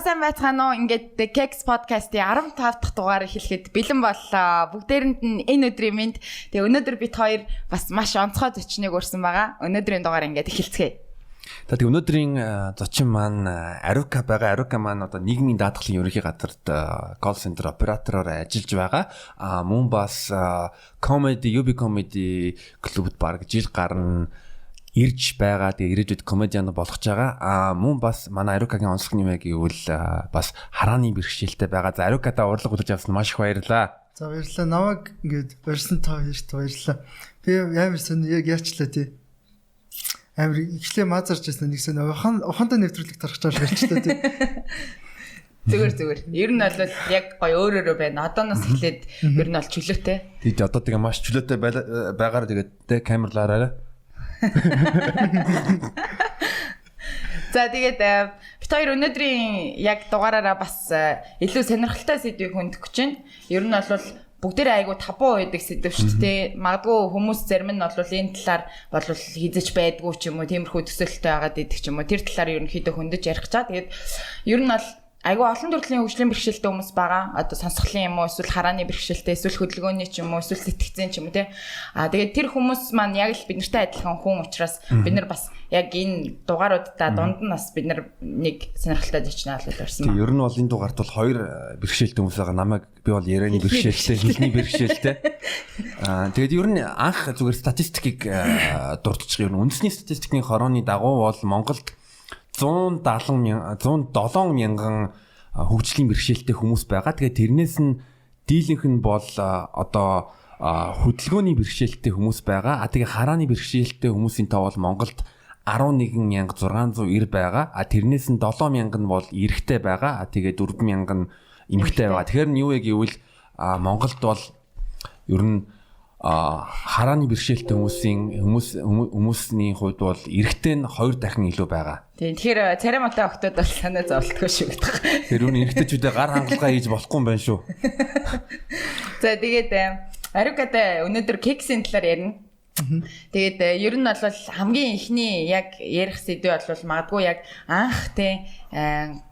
Сайн байцгаана уу. Ингээд Kex podcast-ийн 15 дахь дугаарыг хэлэхэд бэлэн боллоо. Бүгдээрэнд нь энэ өдрийн мэнд. Тэгээ өнөөдөр бид хоёр бас маш онцгой зочныг урьсан байгаа. Өнөөдрийн дугаар ингээд эхэлцгээе. Тэгээ өнөөдрийн зочин маань Aruka байгаа. Aruka маань одоо нийгмийн даатгалын ерөнхий газарт call center оператороор ажиллаж байгаа. Мөн бас UB comedy клубт баг жил гарна ирж байгаа. Тэгээ ирээдүйд комедиан болох ч байгаа. Мөн бас манай Aruka-гийн онцлог юм яг гэвэл бас харааны бэрхшээлтэй байгаа. За Aruka-та урлаг үзэж авсан маш их баярлалаа. За баярлалаа. Намайг ингээд барьсан та хоёрт баярлалаа. Би амар сон яг яачлаа тий. Амар ихлэ мазарч байсан нэг сон ухаантай нэвтрүүлэг тарах чааш болчихлоо тий. Зүгээр. Ер нь бол яг гоё өөрөөрөө байна. Одооноос эхлээд ер нь бол чөлөөтэй. Тий одоо тэгээ маш чөлөөтэй байгаар тэгээд тэ камерлаараа. За тэгээд бид хоёр өнөөдрийн яг дугаараараа бас илүү сонирхолтой сэдвийг хөндөх гэж байна. Ер нь бол бүгдээрээ айгу табу байдаг сэдв шүү дээ. Магадгүй хүмүүс зарим нь бол энэ талаар бол хизэж байдгүй ч юм уу, тиймэрхүү төсөөлөлтэй байгаад идэх ч юм уу. Тэр талаар ерөнхийдөө хөндөж ярих чаа. Тэгээд ер нь бол айгу олон төрлийн хөгжлийн бэрхшээлтэй хүмүүс байгаа. Одоо сонсголын юм уу, эсвэл харааны бэрхшээлтэй, эсвэл хөдөлгөөний ч юм уу, эсвэл сэтгцэн ч юм уу тий. Тэгээд тэр хүмүүс маань яг л бид нартай адилхан хүн учраас бид нар бас яг энэ дугааруудаа дунд нь бас бид нар нэг сонирхолтой зочноо олж орсон байна. Ер нь бол энэ дугаарт бол хоёр бэрхшээлтэй хүмүүс байгаа. Намайг би бол ярианы бэрхшээлтэй, хэлний бэрхшээлтэй. Тэгээд ер нь анх зүгээр статистикийг дурдчих. Ер нь үндэсний статистикийн хорооны дагуу бол Монголд 107 мянган хөгжлийн бэрхшээлтэй хүмүүс байгаа. Тэгээ тэрнээс нь дийлэнх нь бол одоо хөдөлгөөний бэрхшээлтэй хүмүүс байгаа. Тэгээ харааны бэрхшээлтэй хүмүүсийн тоо бол Монголд 11,690 байгаа. Тэрнээс нь 7,000 нь бол эрэгтэй байгаа. Тэгээ 4,000 нь эмэгтэй байгаа. Тэгэхээр нь юу вэ гэвэл Монголд бол ер нь харааны бэрхшээлтэй хүмүүсийн хувьд бол эрэгтэй нь 2 дахин илүү байгаа. Тэгэхээр цариматай охтууд бол санаа зовлтгүй шүү гэдэг. Тэр үнэ эрэгтэйчүүдээ гар хангалгаа хийж болохгүй юм байна шүү. За тэгээд Aruka-тай өнөөдөр Kex-ийн талаар ярина. Тэгээд ер нь бол хамгийн ихний яг ярих сэдв бол магадгүй яг анх те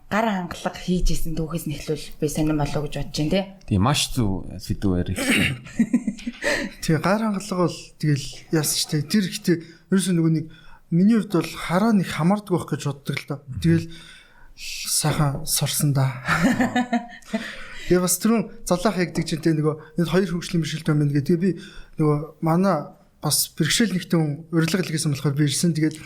гар хангалга хийж исэн түүхээс нь эхлүүл би сонирм болоо гэж бодож байна тий. Тийм маш зөв сэдв ярих. Тэгээ гар хангалга бол тэгэл яасан ч тэр ихтэй ерөөсөө нөгөө нэг миний хувьд бол хараа нэг хамаардаг байх гэж боддог л доо. Тэгэл сайхан сурсан да. Тэгээ бас түрүүн золоох ягдаг чинь тэ нөгөө энэ хоёр хөгжлийн бэрхшээлтэй юм гээд тэгээ би нөгөө манай бас бэрхшээл нэгтэн хүн урилга хэлгээсэн болохоор би ирсэн. Тэгээд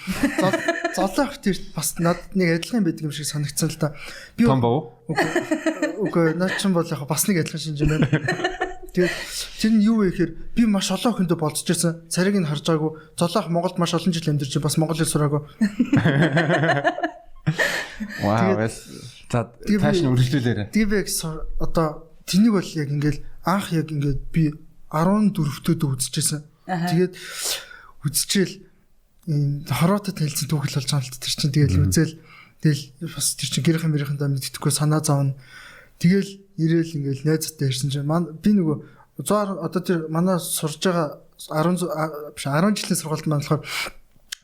золоох тэр бас надад нэг адилхан байдаг юм шиг санагдсан л та. Би үгүй наад чинь бол яг бас нэг адилхан шинж байна. Тэгээд тэр нь юу вэ гэхээр би маш олон хүндээ болцож байсан. Цариг нь харж байгаагүй. Золоох Монголд маш олон жил амьдарч бас монгол хэл сураагүй. Вау. За таашны үргэлжлүүлээрэ. Тэгээд би одоо тэнийг бол яг ингээл анх яг ингээд би 14-т үзчихсэн. Тэгээд үзчихэл хороотой танилцсан түүхэл болж байгаа л тэр чинь тэгэл үзэл тэгэл бас тэр чинь гэрхэн мэддэхгүй санаа зовно. Тэгэл ирээл ингээл найзтай ярьсан чинь би нөгөө 100 одоо тэр манай сурж байгаа 10 жилийн сургуульд маань болохоор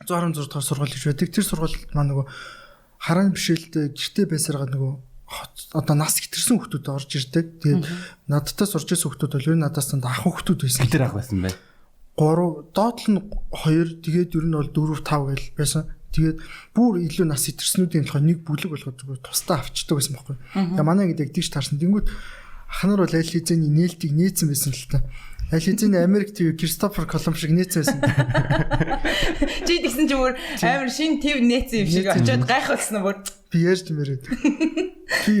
116 дахь сургууль гэж байдаг. Тэр сургуульд маань нөгөө харааны бэрхшээлтэй гэртээ байсараад нөгөө одоо нас хитэрсэн хүмүүс орж ирдэг. Тэгээд надтай сурч ирсэн хүмүүс бол энэ надаас ах хүмүүс байсан. Хитэр ах байсан бай. 3 доотлол нь 2 тэгээд ер нь бол 4 5 гэл байсан. Тэгээд бүр илүү нас хитэрснүүдийн болохоор нэг бүлэг болгоод зүгээр тусдаа авчдаг байсан байхгүй. Тэгээ манай гэдэг тийш таарсан. Тэнгүүд ахнаар бол аль хэзээний нээлтийг нээсэн байсан л та. Аль хэзээний Америк ТV Кристофер Колумб шиг нээсэн байсан. Чи тэгсэн чинь бүр амар шин ТV нээсэн юм шиг очиод гайхуулсан бүр. Би ярьж мэрээд. Би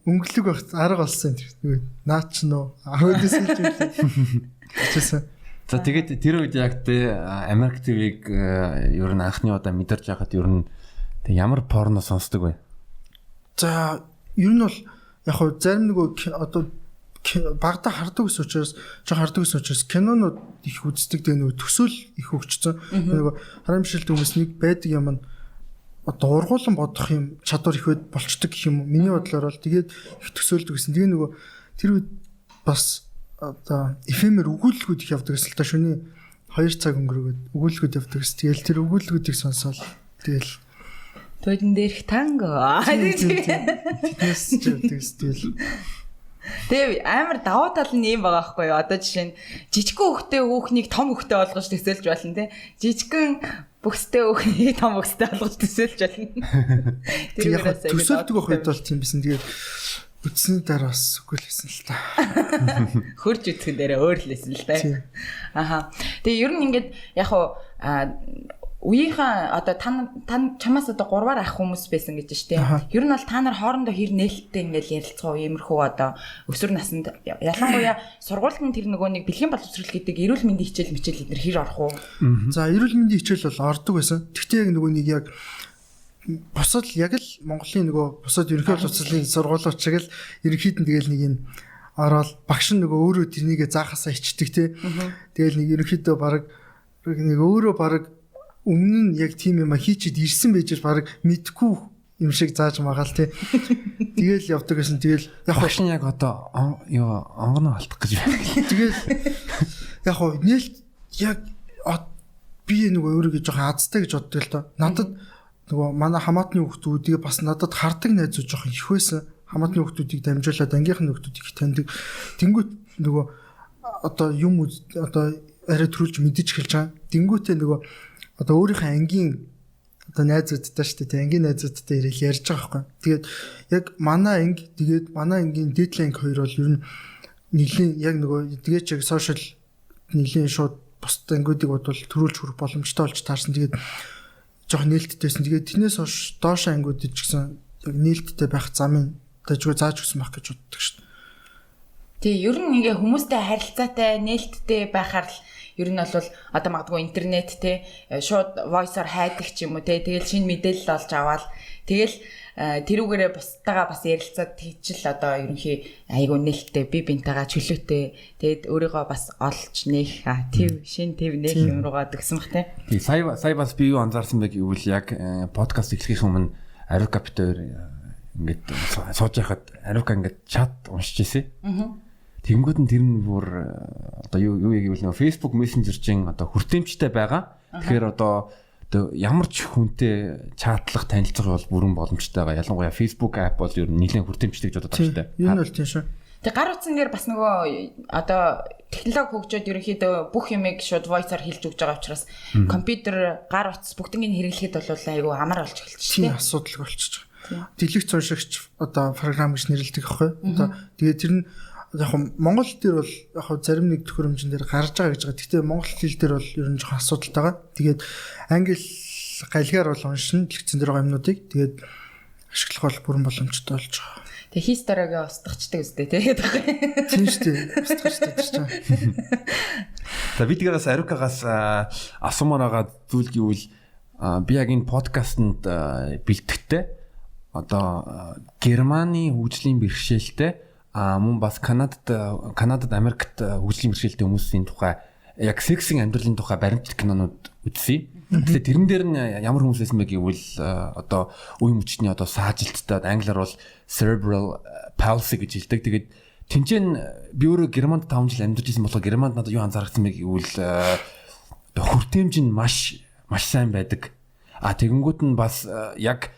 өнгөлөг багт арга болсон тэр. Наад ч нөө хөөдөөс хэлж байлаа. За тэгээд тэр үед яг тэ Америк ТV-г ер нь анхны удаа мэдэрч байхад ер нь Тэг ямар порно сонсдог вэ? За ер нь бол яг хөө зарим нөгөө одоо багада хардаг ус учраас кинонууд их үздэг дээ нөгөө төсөөл их өгчсөн. Нөгөө харамшилт хүмүүс нэг байдаг юм нь одоо ургуулсан бодох юм чадвар их болчдөг гэх юм уу. Миний бодлоор бол тэгээд их төсөөлдөг гэсэн. Тэгээ нөгөө тэр үед бас одоо эфемер өгүүлэлгүүд их явдаг гэсэн л та шөнийн 2 цаг өнгөрөөд өгүүлэлгүүд явдаг гэсэн. Тэгэл тэр өгүүлэлгүүдийг сонсоол тэгэл Тойдон дээрх танго. Тэднээс ч явдаг гэсэн. Тэгээ амар давуу тал нь юм байгаа байхгүй юу? Одоо жишээ нь жижигхэн хөхтэй хүүхнийг том хөхтэй болгож төсөөлж болно те. Жижигхэн бүхстэй хүүхнийг том бүхстэй болгож төсөөлж болно. Тэр төсөөлдөг байх үед бол тийм бисэн. Тэгээд үтсний дараа бас үгүй л байсан л та. Хөрж үтгэн дээрээ өөр л байсан л та. Аха. Тэгээ ер нь ингээд яг хуу үеийнхаа одоо та чамаас одоо 3-аар ах хүмүүс байсан гэж штэ. Ер нь бол та нар хоорондоо хэр нээлттэй ингээл ярилцгаа иймэрхүү одоо өсвөр наснд ялангуяа сургуульд нь тэр нөгөө нэг бэлгийн боловсрол гэдэг эрүүл мэндийн хичээл эднэр хэр орох уу? За эрүүл мэндийн хичээл бол ордог байсан. Гэхдээ яг нөгөө нэг яг бусад яг л Монголын нөгөө бусад ерөнхий боловсролын сургуулиуд шиг л ерөнхийд нь тэгэл нэг юм ороод багш нь нөгөө өөрөө тэрнийгээ заахасаа ичдэг те. Тэгэл нэг ерөнхийдөө баг нэг өөрөө баг өмнө нь яг тийм юм хийчихэд ирсэн байж баг мэдгүй юм шиг зааж магаал те. Тэгэл явдаг гэсэн. Тэгэл яг багш нь яг одоо юу онгоно алдах гэж байна. Тэгэл яг хоо нээлт яг би нөгөө өөрийгөө жоохон азтай гэж боддог л доо. Надад нөгөө манай хамаатны хүүхдүүдийг бас надад хардаг найзууд жоохон их байсан. Хамаатны хүүхдүүдийг дамжуулаад ангийнхан хүүхдүүдийг таньдаг. Тэнгүүт нөгөө одоо юм одоо арай төрүүлж мэдэж эхэлж байгаа. Тэнгүүтээ нөгөө одоо өөрийнхөө ангийн одоо найзуудтай шүү дээ. Ангийн найзуудтай ирэл ярьж байгаа байхгүй. Тэгээд яг манай ангийн дээдлийн анги хоёр бол ер нь нэлийн яг нөгөө тэгээд яг сошиал нэлийн шууд бусд ангиудыг бодвол төрүүлж хүрэх боломжтой болж таарсан. Тэгээд жоохон нээлттэйсэн. Тэгээд тэрнээс хойш доош ангиудад ч гэсэн яг нээлттэй байх замын дажгүй зааж өгсөн байх гэж боддог шүү дээ. Тэгээ ер нь ингээ хүмүүстэй харилцаатай нээлттэй байхаар л ер нь бол одоо магадгүй интернет те шууд voice-оор хайдаг ч юм уу те тэгэл шинэ мэдээлэл олж аваад тэгэл тэрүүгээрээ бусдаагаа бас ярилцаад тийчл одоо ерөнхий айгуу нээлттэй би бинтайгаа чөлөөтэй тэгэд өөрийгөө бас олж нээх тэв шинэ тэв нээх юм руугаа төгсөн бах те. Тий сая бас би юу анзаарсан бэ гэвэл яг подкаст эхлэхийн өмнө Ариук капитер ингээд сууж байхад Ариук ингээд чат уншиж ирсэн. Тэнгүүд нь тэр нь бүр одоо юу гэвэл нөгөө Facebook Messenger-ийн одоо хүртээмжтэй байгаа. Тэгэхээр одоо ямар ч хүнтэй чатлах танилцах бол бүрэн боломжтой байгаа. Ялангуяа Facebook app бол ер нь нэлээд хүртээмжтэй гэж бодож байгаа шүү дээ. Энэ бол тийм шүү. Тэг гар утсан дээр бас нөгөө одоо технологи хөгжөөд ерөнхийдөө бүх юмыг шууд voice-аар хэлж өгч байгаа учраас компьютер гар утас бүгднийг хэрэглэхэд бол айгүй амар болж эхэлж тийм асуудал болчихж байгаа. Дэлгэц уншигч одоо програм гэж нэрлэдэг аахгүй. Одоо тэгээд тэр нь яг Монгол дээр бол яг зарим нэг төхөөрөмжн дээр гарч байгаа гэж байгаа. Гэхдээ монгол хэл дээр бол ер нь жоохон асуудалтай байгаа. Тэгээд англи галгаар бол уншин лекцэн дээр байгаа юмнуудыг тэгээд ашиглах бол бүрэн боломжтой болж байгаа. Тэг хисторогийн устгачдаг үстэй тэгээд байгаа. Тийм шүү дээ. Устгачдаг чинь. За би тэгээс Арукагаас асуумаар байгаа зүйл гэвэл би яг энэ подкастэнд бэлтгэхдээ одоо Германы хөгжлийн бэрхшээлтэй мөн бас Канадад Америкт хөгжлийн бэрхшээлтэй хүмүүсийн тухай яг сексийн амьдралын тухай баримтат кинонууд үзсэн. Тэгэхээр тэрэн дээр нь ямар хүмүүс байсан бэ гэвэл одоо үе мөчтний одоо саажилттай англиар бол cerebral palsy гэж хэлдэг. Тэгээд тэнцэн би өөрөө Германд 5 жил амьдарч ирсэн болохоор Германд надад юу анзаарсан бэ гэвэл хүртээмж нь маш сайн байдаг. Тэгэнгүүт нь бас яг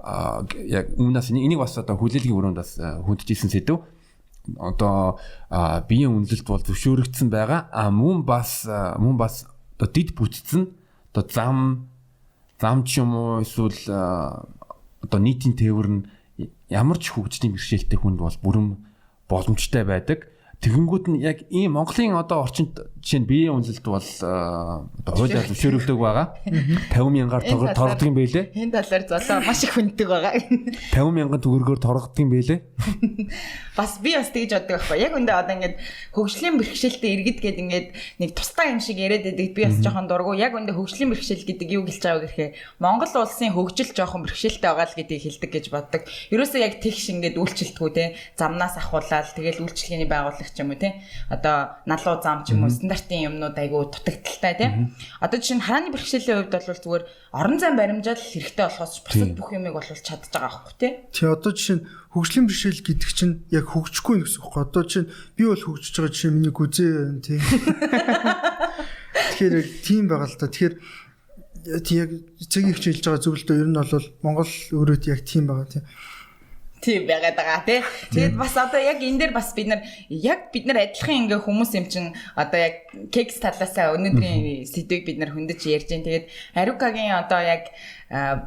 өмнөөс энийг бас одоо хүлээлгийн өрөөнд бас хүндчихсэн сэдв. Одоо биеийн үнэлэлт бол зөвшөөрөгдсөн байгаа. Мөн бас одоо дид бүтцэн одоо зам ч юм уу эсвэл одоо нийтийн тээвэр нь ямар ч хөгжлийн бэрхшээлтэй хүнд бол бүрэн боломжтой байдаг. тэгэнгүүт нь яг ийм Монголын одоо орчинд жишээ нь биеийн үнэлэлт бол одоо хуулиар зөвшөөрөгдөг байгаа. 50,000-аар торгодог юм байлээ. Энэ талаар золоо маш их хүнддэг байгаа. 50,000 төгрөгөөр торгодог юм байлээ. Бас би бас тэгж боддог байхгүй. Яг үндэ одоо ингээд хөгжлийн бэрхшээлтэй иргэд гээд ингээд нэг тусдаа юм шиг яриад байдаг. Би бас жоохон дургу. Яг үндэ хөгжлийн бэрхшээл гэдэг юу гэлж байгааг гэхээр Монгол улсын хөгжил жоохон бэрхшээлтэй байгаа л гэдгийг хэлдэг гэж боддог. Ерөөсөө яг тэгш ингээд үйлчлэлтгүү те замнаас ахуулаад тэгэл үйлчлэгээний байгууллага ч юм уу те одоо налуу зам ч юм уу стандартын юмнууд айгүй дутагдaltaй те. Одоо жишээ нь харааны бэрхшээлийн хувьд бол зүгээр орон зай баримжаал хэрэгтэй болохоос бусад бүх юмыг бол чадж байгаа байхгүй те. Тий одоо жишээ нь хөгжлийн бэрхшээл гэдэг чинь яг хөгжихгүй нь гэсэн үг байхгүй. Одоо жишээ нь би бол хөгжиж байгаа жишээ миний гүзээ тий. Тэгэхээр тийм байгаа л та. Тэгэхээр яг цэгийн хичээлж байгаа зөвлөлтөө ер нь бол Монгол өөрөөд яг тийм байгаа тий. Тийм байгаад байгаа тий. Тэгээд бас одоо яг энэ дээр бас бид нар адилхан ингээ хүмүүс юм чин одоо яг кекс талаасаа өнөөдрийн сэдвийг бид нар хөндөж ярьж байна. Тэгээд Ариукагийн одоо яг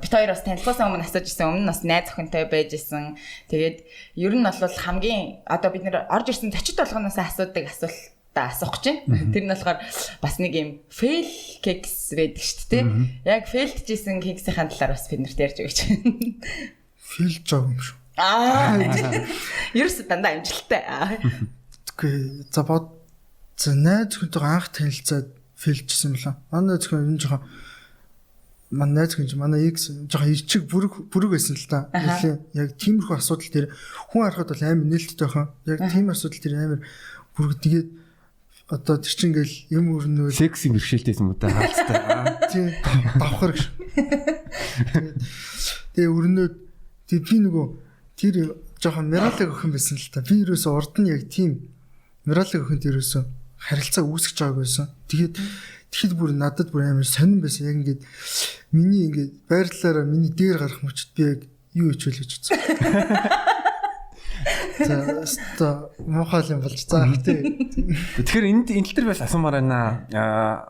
бит хоёр бас танилцуулсан өмнө асууж ирсэн өмнө бас найз охинтой байж исэн. Тэгээд ер нь бол хамгийн одоо бид нар орж ирсэн зочид болгоноос асуудаг асуулт асуух гэж байна. Тэр нь болохоор бас нэг юм fail cakes байдаг шүү дээ. Яг failed жисэн cakes-ийн талаар бас бид нарт ярьж өгч байна. Fail job юм шүү. Ерөөсөө дандаа амжилттай. Тэгвэл за найз хүнтэйгээ анх танилцаад failжсэн юм лаа. Манай найз хүн энэ жоохон манай X жоохон ирчиг бүрэг байсан л та. Яг тиймэрхүү асуудал дээр хүн харахад бол амар нээлттэй байхаа. Яг тийм асуудал дээр амар бүрэг тэгээд одоо тэр чинь ингээл юм өрнөө секси бэрхшээлтэйсэн юм да хаалцтай. Тийм давхар гэж. Тэгээ өрнөө би нөгөө тэр жоохон моралыг өхөн байсан л та. Би ерөөсө урд нь яг тийм моралыг өхөнд ерөөсө харилцаа үүсгэж байгааг байсан. Тэгэхэд бүр надад бүр амар сонирн байсан. Яг ингээд миний ингээд байрлалаараа миний дээр гарах мөчд би яг юу ичвэл гэж үзсэн. За мохол юм болж заах тий. Тэгэхээр энэ тал дээр бас асуумаар байна.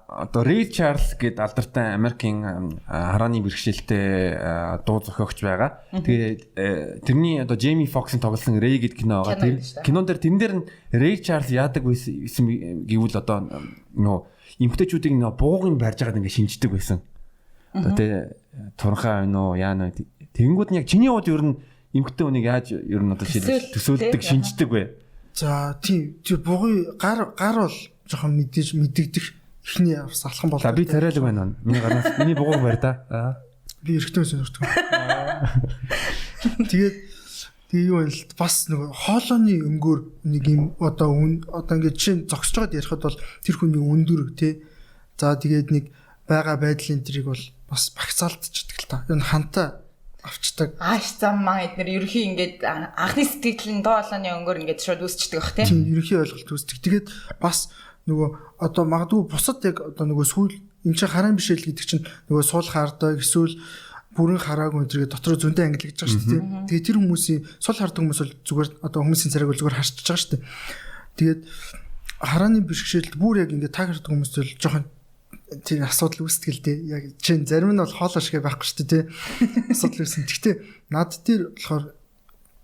Одоо Ray Charles гээд алдартай Америкийн харааны бэрхшээлтэй дуу зохиогч байгаа. Тэгээ тэрний одоо Jamie Foxx-ын тоглосон Ray гэдэг кино байгаа. Тэр кинон дээр тэрэн дээр нь Ray Charles яадаг байсан гэвэл одоо нөө эмгтээчүүдийг нөө буугын барьж байгаад ингэ шинждэг байсан. Одоо тэ туранхай байна уу яана тэгэнгүүт нь яг чиний хувьд ер нь эмгтээ хүнийг яаж ер нь одоо төсөөлдөг шинждэг вэ? За тийм бугуй гар бол жоохон мэддэгдэх ихний алхан болоо. За би тариалаг байна. Миний бугуй барь да. Би эргэтэн сонирхдаг. Тэгээд юу вэ л бас нэг хоолойны өнгөөр нэг юм одоо ингээд жишээ зогсож байгаад ярихад бол тэр хүний өндөр тий. За тэгээд нэг байгаа байдлын тэрийг бол бас багцаалтчдаг л та. Энэ хантаа авчдаг. Ааш заммаа эдгээр ерөнхий ингээд анхны сэтгэлийн доо олооны өнгөөр ингээд шууд үүсчдэг бах тийм. Ерөнхий ойлголт үүсдэг. Тэгээд бас нөгөө одоо магадгүй бусад яг одоо нөгөө сүүл энэ чинь хараан бишэл гэдэг чинь нөгөө суул хаардаг эсвэл бүрэн хараагүй зэрэг дотор зөндөө ангилгаж байгаа шүү дээ. Тэгээд тэр хүмүүсийн суул хардаг хүмүүс бол зүгээр одоо хүмүүсийн царайг бол зүгээр харчиж байгаа шүү дээ. Тэгээд харааны бишгэлд бүр яг ингээд таардаг хүмүүс бол жоохон тэр асуудал үүсдэг л дээ. Яг чинь зарим нь бол хоолоо шиг байхгүй шүү дээ, тий. Асуудал үүсэн. Гэхдээ над дээр болохоор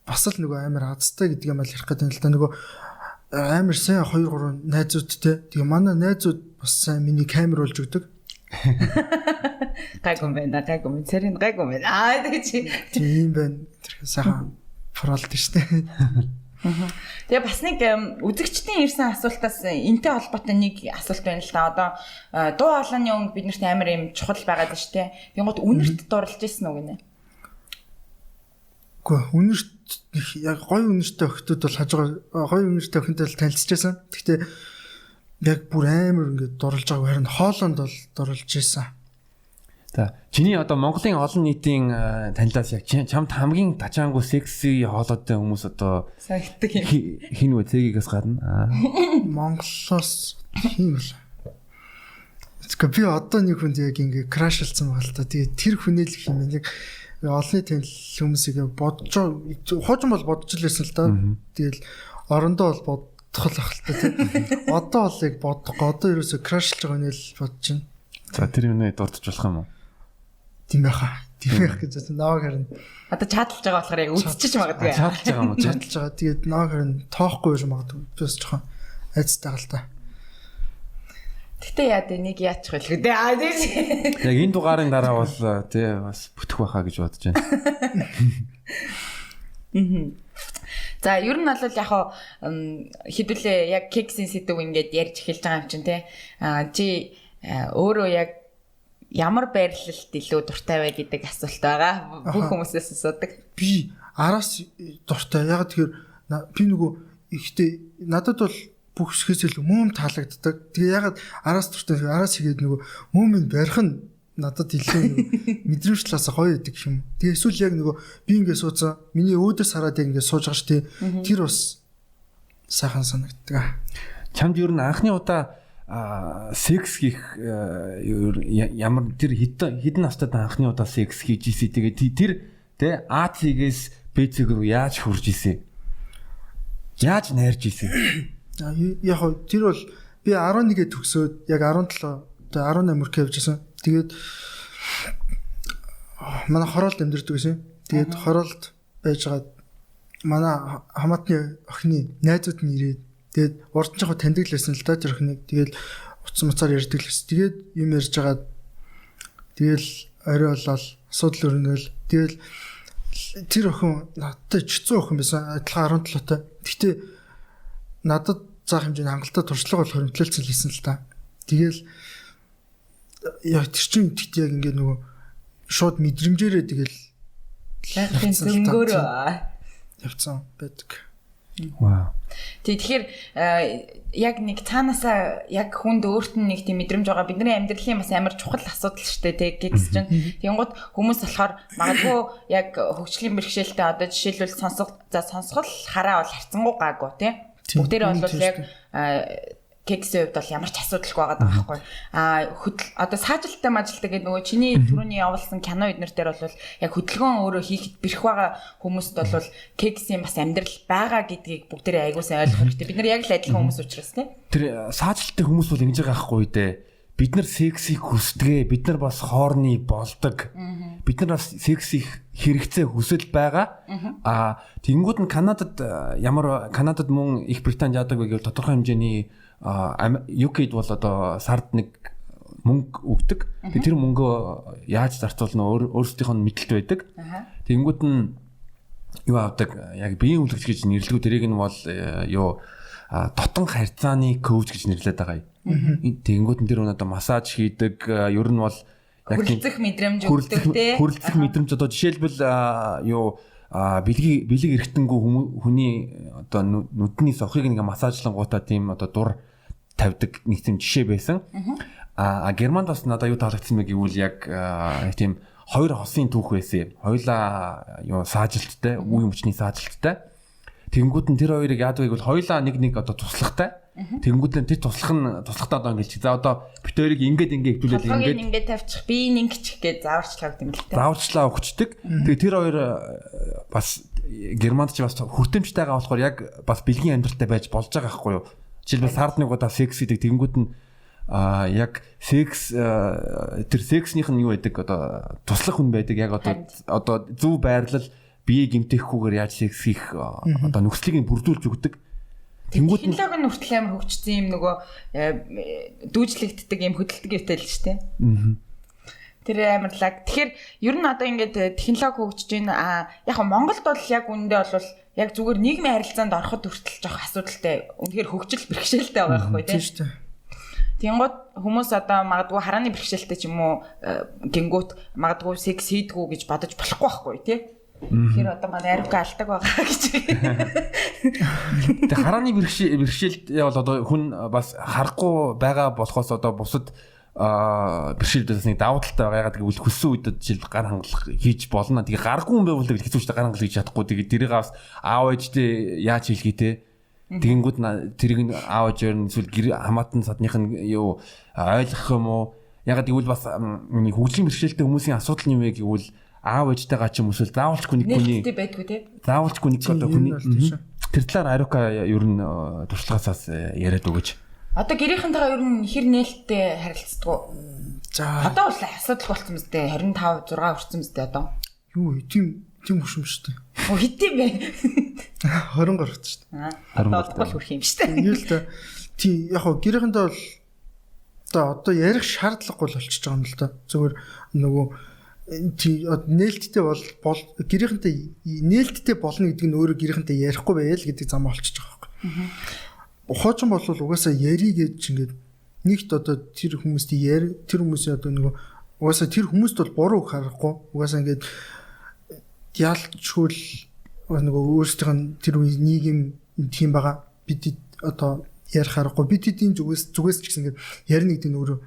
бас л нөгөө амар азтай гэдэг юм аа ярих гэдэг юм л да. Нөгөө амар сайн 2 3 найзуудтай. Тэгээ манай найзууд бас сайн миний камер болж өгдөг. Гайгүй байна. Цэрийн гайгүй байна. Тэгээ чи тийм байна. Тэр сайхан фролт шүү дээ. Тэгээ бас нэг үзэгчдийн ирсэн асуултаас энтэй холбоотой нэг асуулт байна л да. Одоо дуу хоолойны өнгө биднэрт амар юм чухал байгаад байна шүү дээ. Тэнгууд үнэрт дурлж ирсэн үү гинэ? Үгүй үнэрт яг гой үнэртэй охтууд бол хажуугаар гой үнэртэй охинтой л танилцчихсан. Гэхдээ яг бүр амар ингээд дурлж байгааг харин хоолонд бол дурлж ирсэн. За чиний одоо Монголын олон нийтийн танилаас яг чамд хамгийн тачаангуу секси хоолойтой хүмүүс одоо санагддаг юм. Хин үү цэгээс гадна Монголоос тийм л. Тэгэхээр би одоо нэг хүнд яг ингээ крашлцсан байгаа л та. Тэгээ тэр хүнээл их юм яг олонний танил хүмүүсийг бодож хожим бол бодож л байсан л да. Тэгэл орондоо бол бодох л ах л та тийм. Одоо бол яг бодохгүй. Одоо ерөөсө крашлж байгаа хүнээл бодож байна. За тэр юмээ дурдж болох юм уу? Тийм байхаа. тийм байх гэж наваг харин Одоо чаталж байгаа болохоор яг үдчихэж магадгүй. Чааталж байгаа юм уу? чадлж байгаа. Тэгээд наваг харин тоохгүй биш магадгүй. Би бас жоохон айцтай гал та. Гэтэ яа дээ нэг яачих вэ лээ. Аа тийм. Яг энэ дугаарын дараа бол тий бас бүтэх байхаа гэж бодож байна. За ер нь бол яг хэдүүлээ яг кексийн сэдв ингээд ярьж эхэлж байгаа юм чинь те. Чи өөрөө яг ямар байрлалд илүү дуртай вэ гэдэг асуулт байгаа. Бүх хүмүүсээс асуудаг. Би араас дуртай. Яг тэгэхээр би нөгөө ихтэй надад бол бүх хэсгээс илүү мөм таалагддаг. Тэгээ ягаад араас дуртай. Араас игээд нөгөө мөмөнд барих нь надад илүү мэдрэмж талаас гоё байдаг юм. Тэгээ эсвэл яг нөгөө би ингээд суудсан. Миний өөдөөс хараад яг ингээд сууж байгаа шүү дээ. Тэр бас сайхан санагддаг. Чамд ер нь анхны удаа секс хийх ямар тэр хэдэн настад анхны удаа секс хийж ийсэ тэгээд тэр тэ А-цгээс Б-цэг рүү яаж хурж ийсэ? Яаж найрж ийсэ? Яг тэр бол би 11-д төгсөөд яг 17 18 мөрөх явжсэн. Тэгээд манай хороолд амьдардаг гэсэн. Тэгээд хороолд байжгаад манай хамаатны охины найзууд нь ирээд тэгээд урд нь яг таньдаг л байсан л да тэр охиныг. Тэгээд утсан муцаар ярьдаг л байсан. Тэгээд юм ярьж байгаа. Тэгэл орой болол асуудал өрнөөл. Тэгэл тэр охин надтай чицүү охин байсан. Адилхан 17-тай. Гэхдээ надад заах хэмжээний хангалттай туршлага болох хөрөмтлөлцөл хийсэн л та. Тэгэл яг тэр чинь тэгт яг ингээд нөгөө шууд мэдрэмжээрээ тэгэл Яахын зөнгөөр явцсан байдаг. Вау. Тэгэхээр яг нэг цаанаасаа яг хүнд өөрт нь нэг тийм мэдрэмж байгаа. Бидний амьдралын бас амар чухал асуудал шүү дээ тий кекс чинь. Тэнгууд хүмүүс болохоор магадгүй яг хөгжлийн бэрхшээлтэй одоо жишээлбэл сонсгол хараа бол харцангуй гаагүй тий. Бүгдээрээ бол яг кексийн хувьд бол ямар ч асуудалгүй байгаа байхгүй. Одоо саажилттай мажилттай гэдэг нөгөө чиний түрүүний явуулсан кино эднэр дээр бол яг хөдөлгөөн өөрөө хийхэд бэрх байгаа хүмүүст бол кексийн бас амьдрал байгаа гэдгийг бүгдээрээ айгуу сайн ойлгох хэрэгтэй. Бид нар яг л адилхан хүмүүс учраас тийм. Тэр саажилттай хүмүүс бол ингэж байгаа байхгүй дээ. Бид нар сексийг хүсдэгэ, бид нар бас хоорны болдог. Бид нар бас сексийг хэрэгцээ хүсэл байгаа. Тэнгүүд нь Канадад мөн Их Британд яадаг вэ гэвэл тодорхой хэмжээний UK-д бол одоо сард нэг мөнгө өгдөг. Тэр мөнгөө яаж зарцуулна өөрсдийнх нь мэдлэлт байдаг. Тэнгүүд нь юу авдаг? Яг биеийн үлгэж гэж нэрлэдэг. Тэрийг нь бол дотон харьцааны коуч гэж нэрлэдэг байгаа юм. Тэнгүүд нь тэр одоо массаж хийдэг. Ер нь бол яг хүрлцэх мэдрэмж өгдөг тий. Хүрлцэх мэдрэмж одоо жишээлбэл бэлэг эргэтэнгүй хүний одоо нүдний сохыг нэг массажлангуудаа тийм одоо дур тавьдаг нэг тийм жишээ байсан. Германд бас надад юу таалагдсан бэ гэвэл яг тийм хоёр хосын түүх байсан. Хоёлаа саажилттай, үе мөчний саажилттай. Тэнгүүд нь тэр хоёрыг яадаг гэвэл хоёлаа нэг одоо туслахтай. Тэнгүүд нь тэр туслахтаа одоо ингэж за одоо бит хоёрыг ингээд ингээд тавьчих би ингэчих гэж зааварчлаа гэдэг юм л та. Зааварчлаа өгчдөг. Тэгээ тэр хоёр бас Германд ч бас хүртэмжтэйгаа болохоор яг бас бэлгийн амьдралтай байж болж байгаа байхгүй юу? Жишээлбэл сард нэг удаа секс хийдэг. Тэнгүүд нь яг секс тэр секснийх нь юу байдаг одоо туслах хүн байдаг. Яг одоо зөв байрлал биеийг гэмтэхгүйгээр яаж секс хийх одоо нөхцөлийг бүрдүүлж өгдөг. Тэнгүүд технологи нь хүртэл амар хөгжсөн юм нөгөө дүүжлэгддэг юм хөдөлдөг юмтай л шүү дээ. Тэр амарлаг. Тэгэхээр ер нь одоо ингээд технологи хөгжиж байна. Яг Монголд бол яг үндэ бол яг зүгээр нийгмийн харилцаанд ороход хүртэл жоох асуудалтай. Үнэхээр хөгжил бэрхшээлтэй байгаа байхгүй тийм шүү дээ. Тэнгууд хүмүүс одоо магадгүй харааны бэрхшээлтэй ч юм уу гингүүт магадгүй секс хийдгүү гэж бодож болохгүй байхгүй тийм. Тэгэхээр одоо манай ариука алдаг байгаа гэж. Тэг харааны бэрхшээлт бол одоо хүн бас харахгүй байгаа болохоос одоо бусад бэрхшээлдээс нэг давуу талтай байгаа. Ягаад гэвэл хүссэн үед жишээл гар хангалах хийж болно. Тэгээ гарахгүй юм байвал тэг хэцүү ч гар хангалах хийж чадахгүй. Тэгээ тэрийг бас аав ээжтэй яаж хийлгээ те. Тэгэнгүүт тэрийг аав ээжээр нь эсвэл хамаатан садных нь юу ойлгох юм уу? Ягаад гэвэл бас хөгжлийн бэрхшээлтэй хүмүүсийн асуудал юм вэ гэвэл аав ээжтэйгаа ч юм уу заавалчгүй нэг хүний байдгүй те. Заавалчгүй нэг одоо хүний тэр талаар ариука ер нь туршлагаасаас яриад өгөөч. Одоо гэрийнхэнтэйгээ ер нь хэр нээлттэй харилцдаг уу? За Одоо бол асуудал болсон мэт 25 6 хүрсэн мэт одоо. юу тийм хөшөм шүү дээ. Оо хит юм бэ? 20 гарагт шүү дээ. Одоо бол хүрх юм шүү дээ. Юу л да. Тийм яг хоо гэрээхэндээ бол одоо ярих шаардлагагүй л болчихж байгаа юм л да. Зүгээр нөгөө нээлттэй бол гэрээхэнтэй нээлттэй болно гэдэг нь өөрөө гэрээхэнтэй ярихгүй байл гэдэг зам болчихж байгаа байхгүй. Ухаачин бол угаасаа яри гэж ингээд нэгт одоо тэр хүмүүсийн одоо нөгөө угаасаа тэр хүмүүст бол буруу харахгүй угаасаа ингээд ялчгүй нөгөө өөрсдийнх нь тэр үе нийгэм тийм байгаа бид одоо ярих харахгүй бид хэдийн зүгээс ч гэсэн ингээд ярина гэдэг нь өөрөө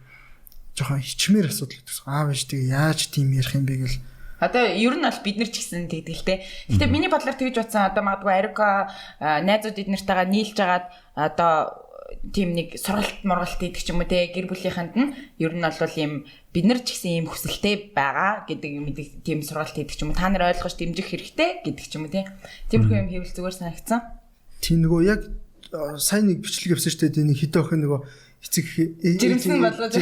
жоохон хичмээр асуудал гэдэг. Аав ээж тэгээ яаж тийм ярих юм бэ гэл. Одоо ер нь бол бид нар ч гэсэн тэгдэг л те. Гэтэ миний бодлоор тэгж бодсон одоо магадгүй Арика найзууд эднэртэйгээ нийлж агаад одоо тийм нэг сургалт мургалт идэх ч юм уу те гэр бүлийнхэнд нь ер нь бол ийм бид нар ч гэсэн ийм хүсэлтэй байгаа гэдэг мэдээ тийм сургалт идэх ч юм уу та нар ойлгож дэмжих хэрэгтэй гэдэг ч юм уу те. Тиймэрхүү юм хийвэл зүгээр санагдсан. Тийм нөгөө яг сайн нэг бичлэг явсан шүү дээ. Нэг хитэ охин нөгөө эцэг жирэмсэн болгож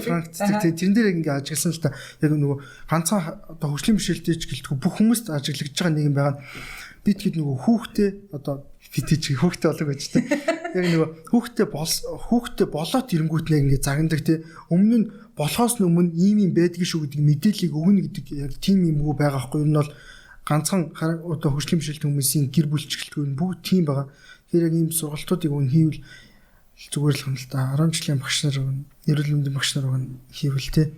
Франц тэрэн дээр ингээ ажигласан л та яг нөгөө ганцхан одоо хөгжлийн бишэлтэй ч гэлтгүй бүх хүмүүст ажиглагдж байгаа нэг юм байгаа. Би тэгэхэд нөгөө хүүхдээ одоо бид чи хүүхдээ болог байж та. Яг нөгөө хүүхдээ болоод ирэнгүүт нэг ингээ загнадаг те. Өмнө нь болохоос өмнө ийм юм байдгийг шүү гэдэг мэдээллийг өгнө гэдэг яг тийм юм уу байгаа хгүй. Ер нь бол ганцхан одоо хөгжлийн бишэлтэй хүмүүсийн гэр бүлчгэлтгүй бүгд тийм байгаа. Тэгэхээр яг ийм сургалтуудыг өн хийвэл зүгээр л юм л та 10 жилийн багш нар өгнө, эрүүл мэндийн багш нар өгнө хийвэл те.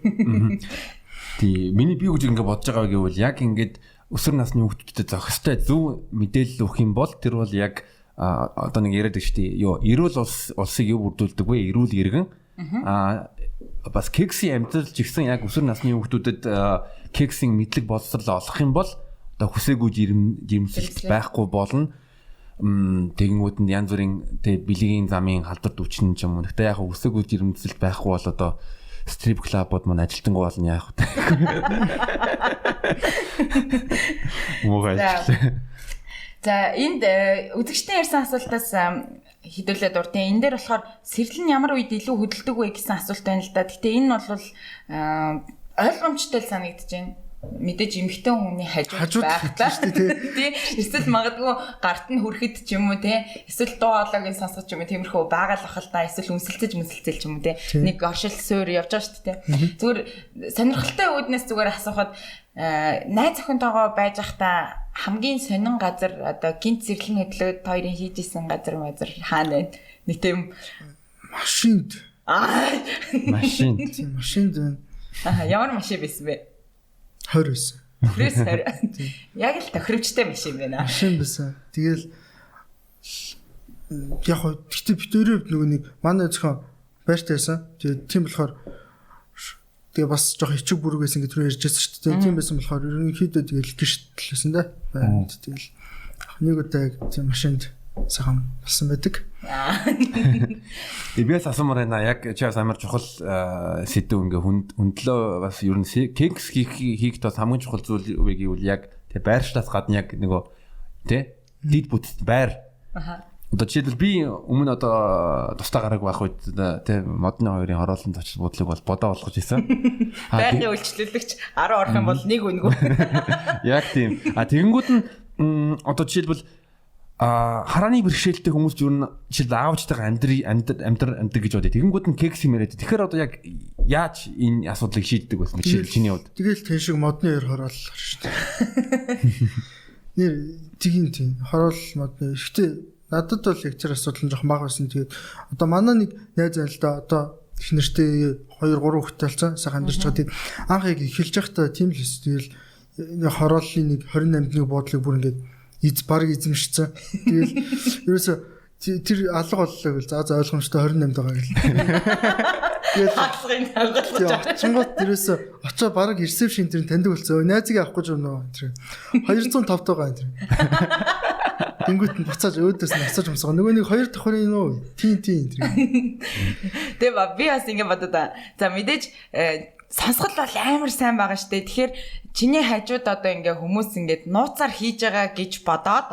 Тий, миний би үгүй ингэ бодож байгаа гэвэл яг ингээд өсвөр насны хүүхдүүдэд зохистой зөв мэдээлэл өгөх юм бол тэр бол яг одоо нэг яриад байгаа шүү дээ. Эрүүл улсыг юу бүрдүүлдэг вэ? Эрүүл иргэн. Бас кексийн амьдрал ч гэсэн яг өсвөр насны хүүхдүүдэд кексийн мэдлэг боловсрол олох юм бол одоо хүсээгүй жирэмсэлт байхгүй болно. Тэгэнгүүт нь янз бүрийн бэлгийн замын халдвар дүүчин ч юм уу. Гэхдээ яг өсөөгүй жирэмсэлт байхгүй бол одоо стрип клабууд маань ажилтангуй болно яах вэ? За энд үзэгчдийн ярьсан асуултаас хэдүүлээд урдын энэ дээр болохоор сэрлэн ямар үед илүү хөдөлдөг вэ гэсэн асуулт байна л да. Гэтэ энэ нь бол ойлгомжтой л санагдаж байна. Мэдээж эмэгтэй хүний хажууд байх та. Тий. Эсвэл магадгүй гарт нь хүрэхэд ч юм уу те. Эсвэл дуу хоолойг сонсгож юм тиймэрхүү байгаль ах л да. Эсвэл өмсөлцөж ч юм уу те. Нэг оршил суур явж байгаа шүү дээ. Зүгээр сонирхолтой үүднээс зүгээр асуухад найз охинтойгоо байж байхдаа хамгийн сонин газар одоо гинт зэрлэн хөдлөөд хоёрын хийж исэн газар хаана вэ? Нэг тийм машинд. Машинд байна. Ямар машин байсан бэ? 20 байсан. Яг л тохиромжтой машин байна. Машин байсан. Тэгэл яг хөө тэгтээ бид өөрөө нөгөө нэг манай зөвхөн байртайсан. Тэгээ тийм болохоор тэгээ бас жоох ичиг бүргээс ингэ түрүү ярьж байсан шүү дээ. Тийм байсан болохоор ерөнхийдөө тэгэл гэрчлээсэн да. Тэгэл нэг удаа тийм машинд сайхан болсон байдаг. Эбээс асуумаар байна. Яг чи бас амар чухал сэдв ингээ хөндлөө бас ер нь кекс хийх бас хамгийн чухал зүйл вэ гэвэл яг тэг байршлаас гадна яг нөгөө тэ дид бүтц байр. Одоо жишээлбэл би өмнө одоо тустай гараг байх үед тэ модны хоёрын хороолон зочид бодлыг бол бодоо болгож исэн. Байрны үйлчлүүлэгч 10 орох юм бол нэг үнэгүй. Яг тийм. Тэгэнгүүт нь одоо жишээлбэл харааны бэрхшээлтэй хүмүүс юу н жишээл аавчтайгаа амьдр гэж бодъё. Тэгэнгүүт нь кекс юмяриад. Тэгэхээр одоо яг яаж энэ асуудлыг шийддэг байсан бэ? Жишээл чиний хувьд. Тэгэл тэн шиг модны хоёр хорооллоо шүү дээ. Нэр тийм хороол модны. Гэхдээ надад бол яг тэр асуудал нь жоох бага байсан. Тэгээд одоо манай нэг найз байна л да. Одоо их нэртэй 2 3 хүүхэдтэй болсон. Сайхан амьдарч байгаа. Тэгээд анх яг эхэлж байхдаа тийм л хэс. Тэгэл хорооллын нэг 28 дэх буудлыг бүр ингээд баг эзэмшсэн. Тэгэл ерөөсө тэр алга боллоо гэл за ойлгомжтой 28 байгаа гэл. Тэгээд хагасгын хангалттай. Чингот ерөөсө очоо баг ресепшн тэр таньдаг болсон. Найзыг авах гэж байна тэр. 205 таа энэ. Тэнгүүт нь буцааж өөдөөс нь асууж юмсгаа. Нөгөө нэг 2 давхар юм уу? Тийм тэр. Тэгээ би бас ингэ бодоо. За мэдээж сонсгол бол амар сайн байгаа штэ. Тэгэхээр чиний хажууд одоо ингээ хүмүүс ингээд нууцаар хийж байгаа гэж бодоод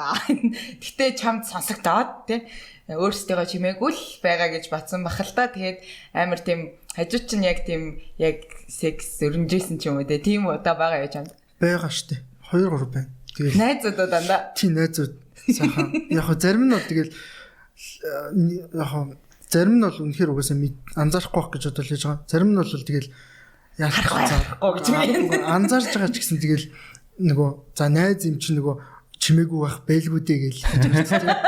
гэтээ чамд сонсогдоод тий өөрсдөө чимээгүй л байгаа гэж батсан бахал та. Тэгээд амар тийм Хажууд чинь яг тийм яг секс өрнжсэн ч юм уу те. Тийм удаа байгаа яаж чамд. Байгаа штэ. 2 3 байна. Тэгэл Найзуудаа дандаа. тийм найзууд сайхан. Яг хөө зарим нь бол тэгэл яг хөө зарим нь бол үнэхээр угаасаа анзаарахгүй байх гэж бодож байж байгаа. Зарим нь бол тэгэл Харахгүй гэж юм. анзаарч байгаа ч гэсэн тэгэл нөгөө за найз юм чи нөгөө чимээгүй байх бэлгүү дээ гэж хэлж байгаа.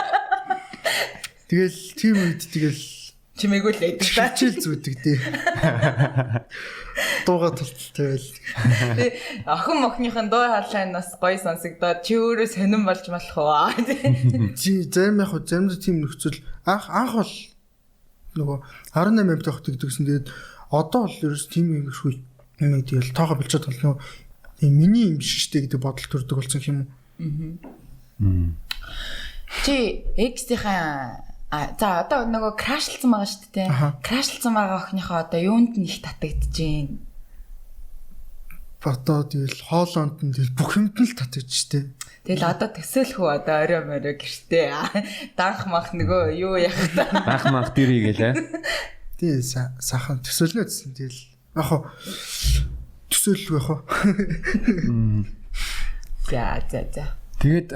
Тэгэл тийм үед тэгэл Чимээгүй л байдаг та. хичээл зүүдэг дээ. Дууга тулталтай байл. Охин мохныхын дуу хаалхайнаас гоё сонсогдоод чи өөрөө сонирн болж болох уу? Чи зарим яг заримдаа тийм нөхцөл анх бол нөгөө 18 амт тогтдог гэсэн. Тэгээд одоо бол ерөөс тийм юм шүү. Юм тэгэл тоохо болчиход бол нөгөө миний юм биш штэ гэдэг бодол төрдөг болсон юм уу? Чи X-ийн за одоо нөгөө крашлсан байгаа шүү дээ. Крашлсан байгаа охиныхоо одоо юунд нь их татагдчихээн. Одоо тэгэл хоолоонд нь тэгэл бүх юмд нь л татагдчихтэй. Тэгэл одоо төсөөлөх үү одоо орой морой гэртээ. Данх мах нөгөө юу яах та. Банх манх дэрий гэлээ. Тий сахан төсөөлнө гэсэн. Тэгэл яг хоо төсөөлөх байх уу? За. Тэгээд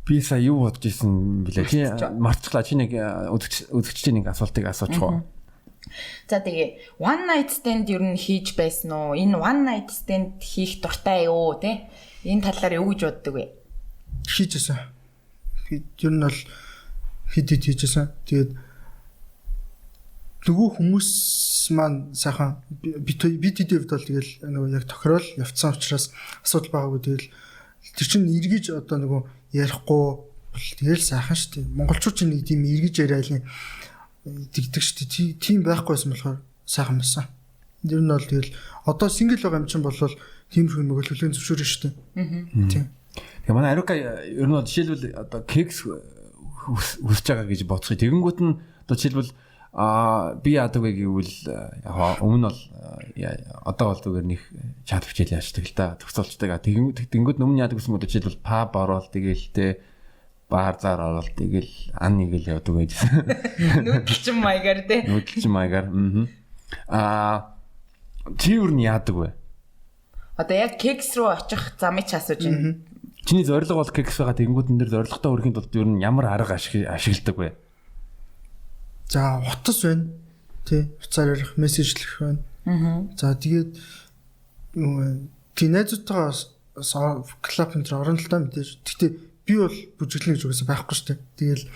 би сая юу бодож исэн блэ? Чи марцглаа чи нэг үзэгчдийн нэг асуултыг асуучих уу? За тэгээ one night stand юу н хийж байсан уу? Энэ one night stand хийх дуртай юу те? Энэ талаар юу гэж боддог вэ? Хийжсэн. Ер нь бол хэд хийжсэн. Тэгээд нөгөө хүмүүс маань сайхан бид хэдийд бол тэгэл нөгөө яг тохирол явцсан учраас асуудал байгаагүй. Тэгэл тэр чинь эргэж одоо нөгөө ярихгүй бол тэгэл сайхан шүү дээ. Монголчууд чинь нэг тийм эргэж яриалын дигдэг шүү дээ. Тийм байхгүйсэн болохоор сайхан байсан. Ер нь бол тэгэл одоо сингл байгаа юм чинь бол тиймэрхүү нөгөө төлөвлөсөн зөвшөөрөн шүү дээ. Тийм. Тэгээ манай Арука ер нь жишээлбэл одоо кекс хүсэж байгаа гэж бодсоо. Тэгэнгүүт нь одоо жишээлбэл би яадаг вэ гэвэл яг өмнө бол одоо бол зүгээр нэг чат бичээл яашдаг л да төгсөлчдөг. Тэгэнгүүт өмнө яадаг гэсэн үг жишээлбэл паб ороод тэгээл баар зар ороод тэгээл ан нэгэл явдаг байжсэн. Нүүдэлчин маягаар те. Нүүдэлчин маягаар. Чи юу нь яадаг вэ? Одоо яг кекс руу очих замыг ч асууж байна. Чиний зорилго бол кекс байгаа. Тэгэнгүүтэн дээр зорилготой хүрэхин тулд юу нь ямар арга ашигладаг вэ? За утас байна. Тий, уцаар ярих, мессежлэх байна. За тэгээд найзуудтайгаа клуб энэ орон л та мэдээж. Гэхдээ би бол бүжиглэн гэж үгүйсээ байхгүй шүү дээ. Тэгэл